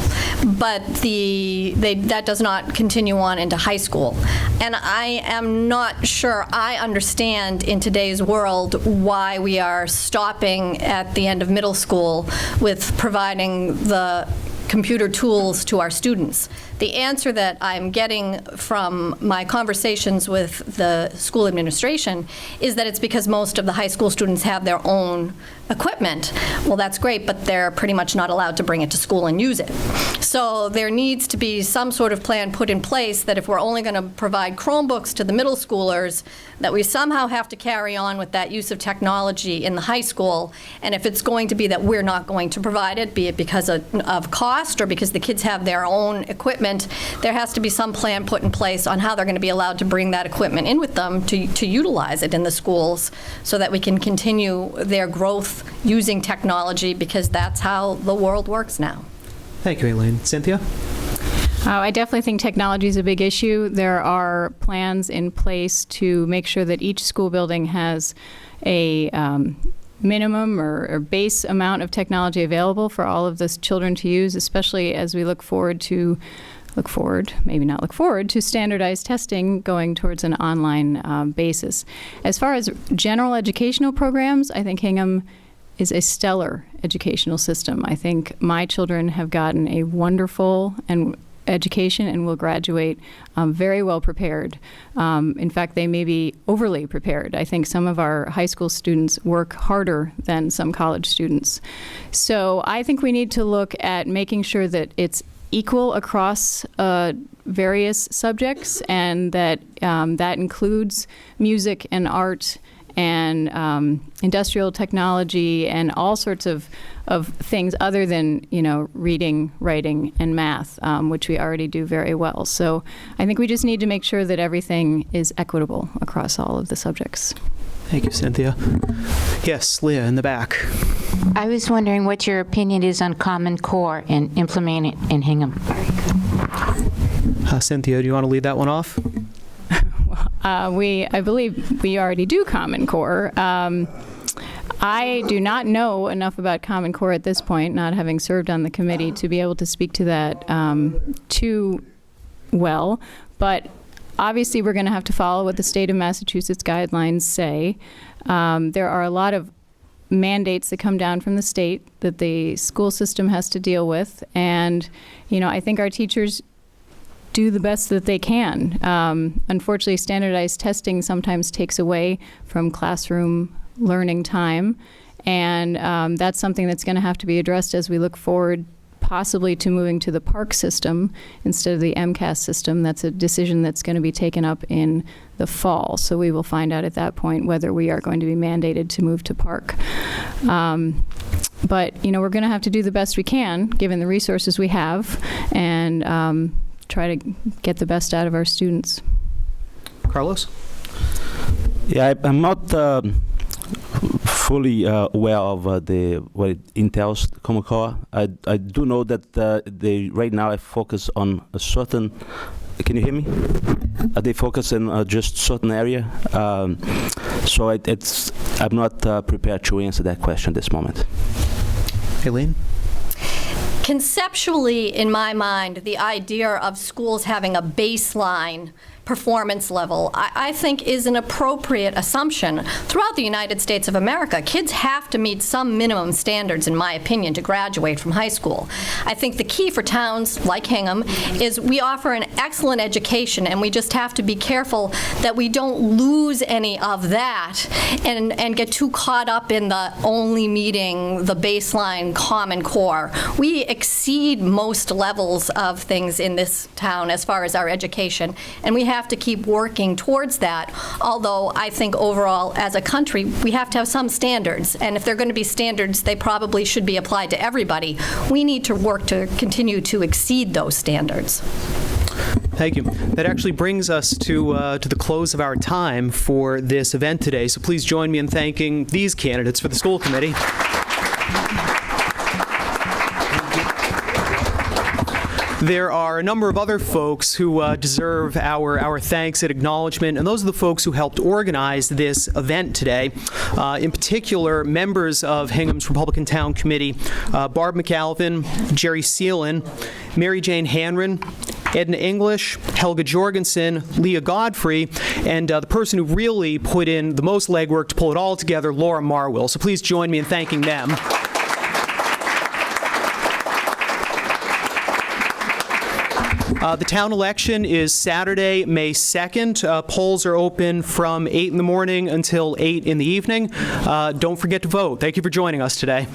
but that does not continue on into high school. And I am not sure I understand in today's world why we are stopping at the end of middle school with providing the computer tools to our students. The answer that I'm getting from my conversations with the school administration is that it's because most of the high school students have their own equipment. Well, that's great, but they're pretty much not allowed to bring it to school and use it. So there needs to be some sort of plan put in place that if we're only going to provide Chromebooks to the middle schoolers, that we somehow have to carry on with that use of technology in the high school. And if it's going to be that we're not going to provide it, be it because of cost or because the kids have their own equipment, there has to be some plan put in place on how they're going to be allowed to bring that equipment in with them to utilize it in the schools so that we can continue their growth using technology, because that's how the world works now. Thank you, Aileen. Cynthia? I definitely think technology is a big issue. There are plans in place to make sure that each school building has a minimum or base amount of technology available for all of the children to use, especially as we look forward to standardized testing going towards an online basis. As far as general educational programs, I think Hingham is a stellar educational system. I think my children have gotten a wonderful education and will graduate very well prepared. In fact, they may be overly prepared. I think some of our high school students work harder than some college students. So I think we need to look at making sure that it's equal across various subjects, and that that includes music and art and industrial technology and all sorts of things other than, reading, writing, and math, which we already do very well. So I think we just need to make sure that everything is equitable across all of the subjects. Thank you, Cynthia. Yes, Leah in the back. I was wondering what your opinion is on Common Core and implementing it in Hingham. Cynthia, do you want to lead that one off? I believe we already do Common Core. I do not know enough about Common Core at this point, not having served on the committee, to be able to speak to that too well. But obviously, we're going to have to follow what the state of Massachusetts guidelines say. There are a lot of mandates that come down from the state that the school system has to deal with. And, I think our teachers do the best that they can. Unfortunately, standardized testing sometimes takes away from classroom learning time. And that's something that's going to have to be addressed as we look forward possibly to moving to the PARC system instead of the MCAS system. That's a decision that's going to be taken up in the fall. So we will find out at that point whether we are going to be mandated to move to PARC. But, we're going to have to do the best we can, given the resources we have, and try to get the best out of our students. Carlos? Yeah, I'm not fully aware of what it entails, Common Core. I do know that they right now focus on a certain. Can you hear me? They focus in just certain area. So I'm not prepared to answer that question at this moment. Aileen? Conceptually, in my mind, the idea of schools having a baseline performance level, I think is an appropriate assumption. Throughout the United States of America, kids have to meet some minimum standards, in my opinion, to graduate from high school. I think the key for towns like Hingham is we offer an excellent education, and we just have to be careful that we don't lose any of that and get too caught up in the only meeting the baseline Common Core. We exceed most levels of things in this town as far as our education, and we have to keep working towards that, although I think overall as a country we have to have some standards, and if they're going to be standards, they probably should be applied to everybody. We need to work to continue to exceed those standards. Thank you. That actually brings us to the close of our time for this event today, so please join me in thanking these candidates for the school committee. There are a number of other folks who deserve our thanks and acknowledgement, and those are the folks who helped organize this event today. In particular, members of Hingham's Republican Town Committee, Barb McAlvin, Jerry Seelan, Mary Jane Hanron, Edna English, Helga Jorgensen, Leah Godfrey, and the person who really put in the most legwork to pull it all together, Laura Marwill. So please join me in thanking them. The town election is Saturday, May 2nd. Polls are open from 8 in the morning until 8 in the evening. Don't forget to vote. Thank you for joining us today.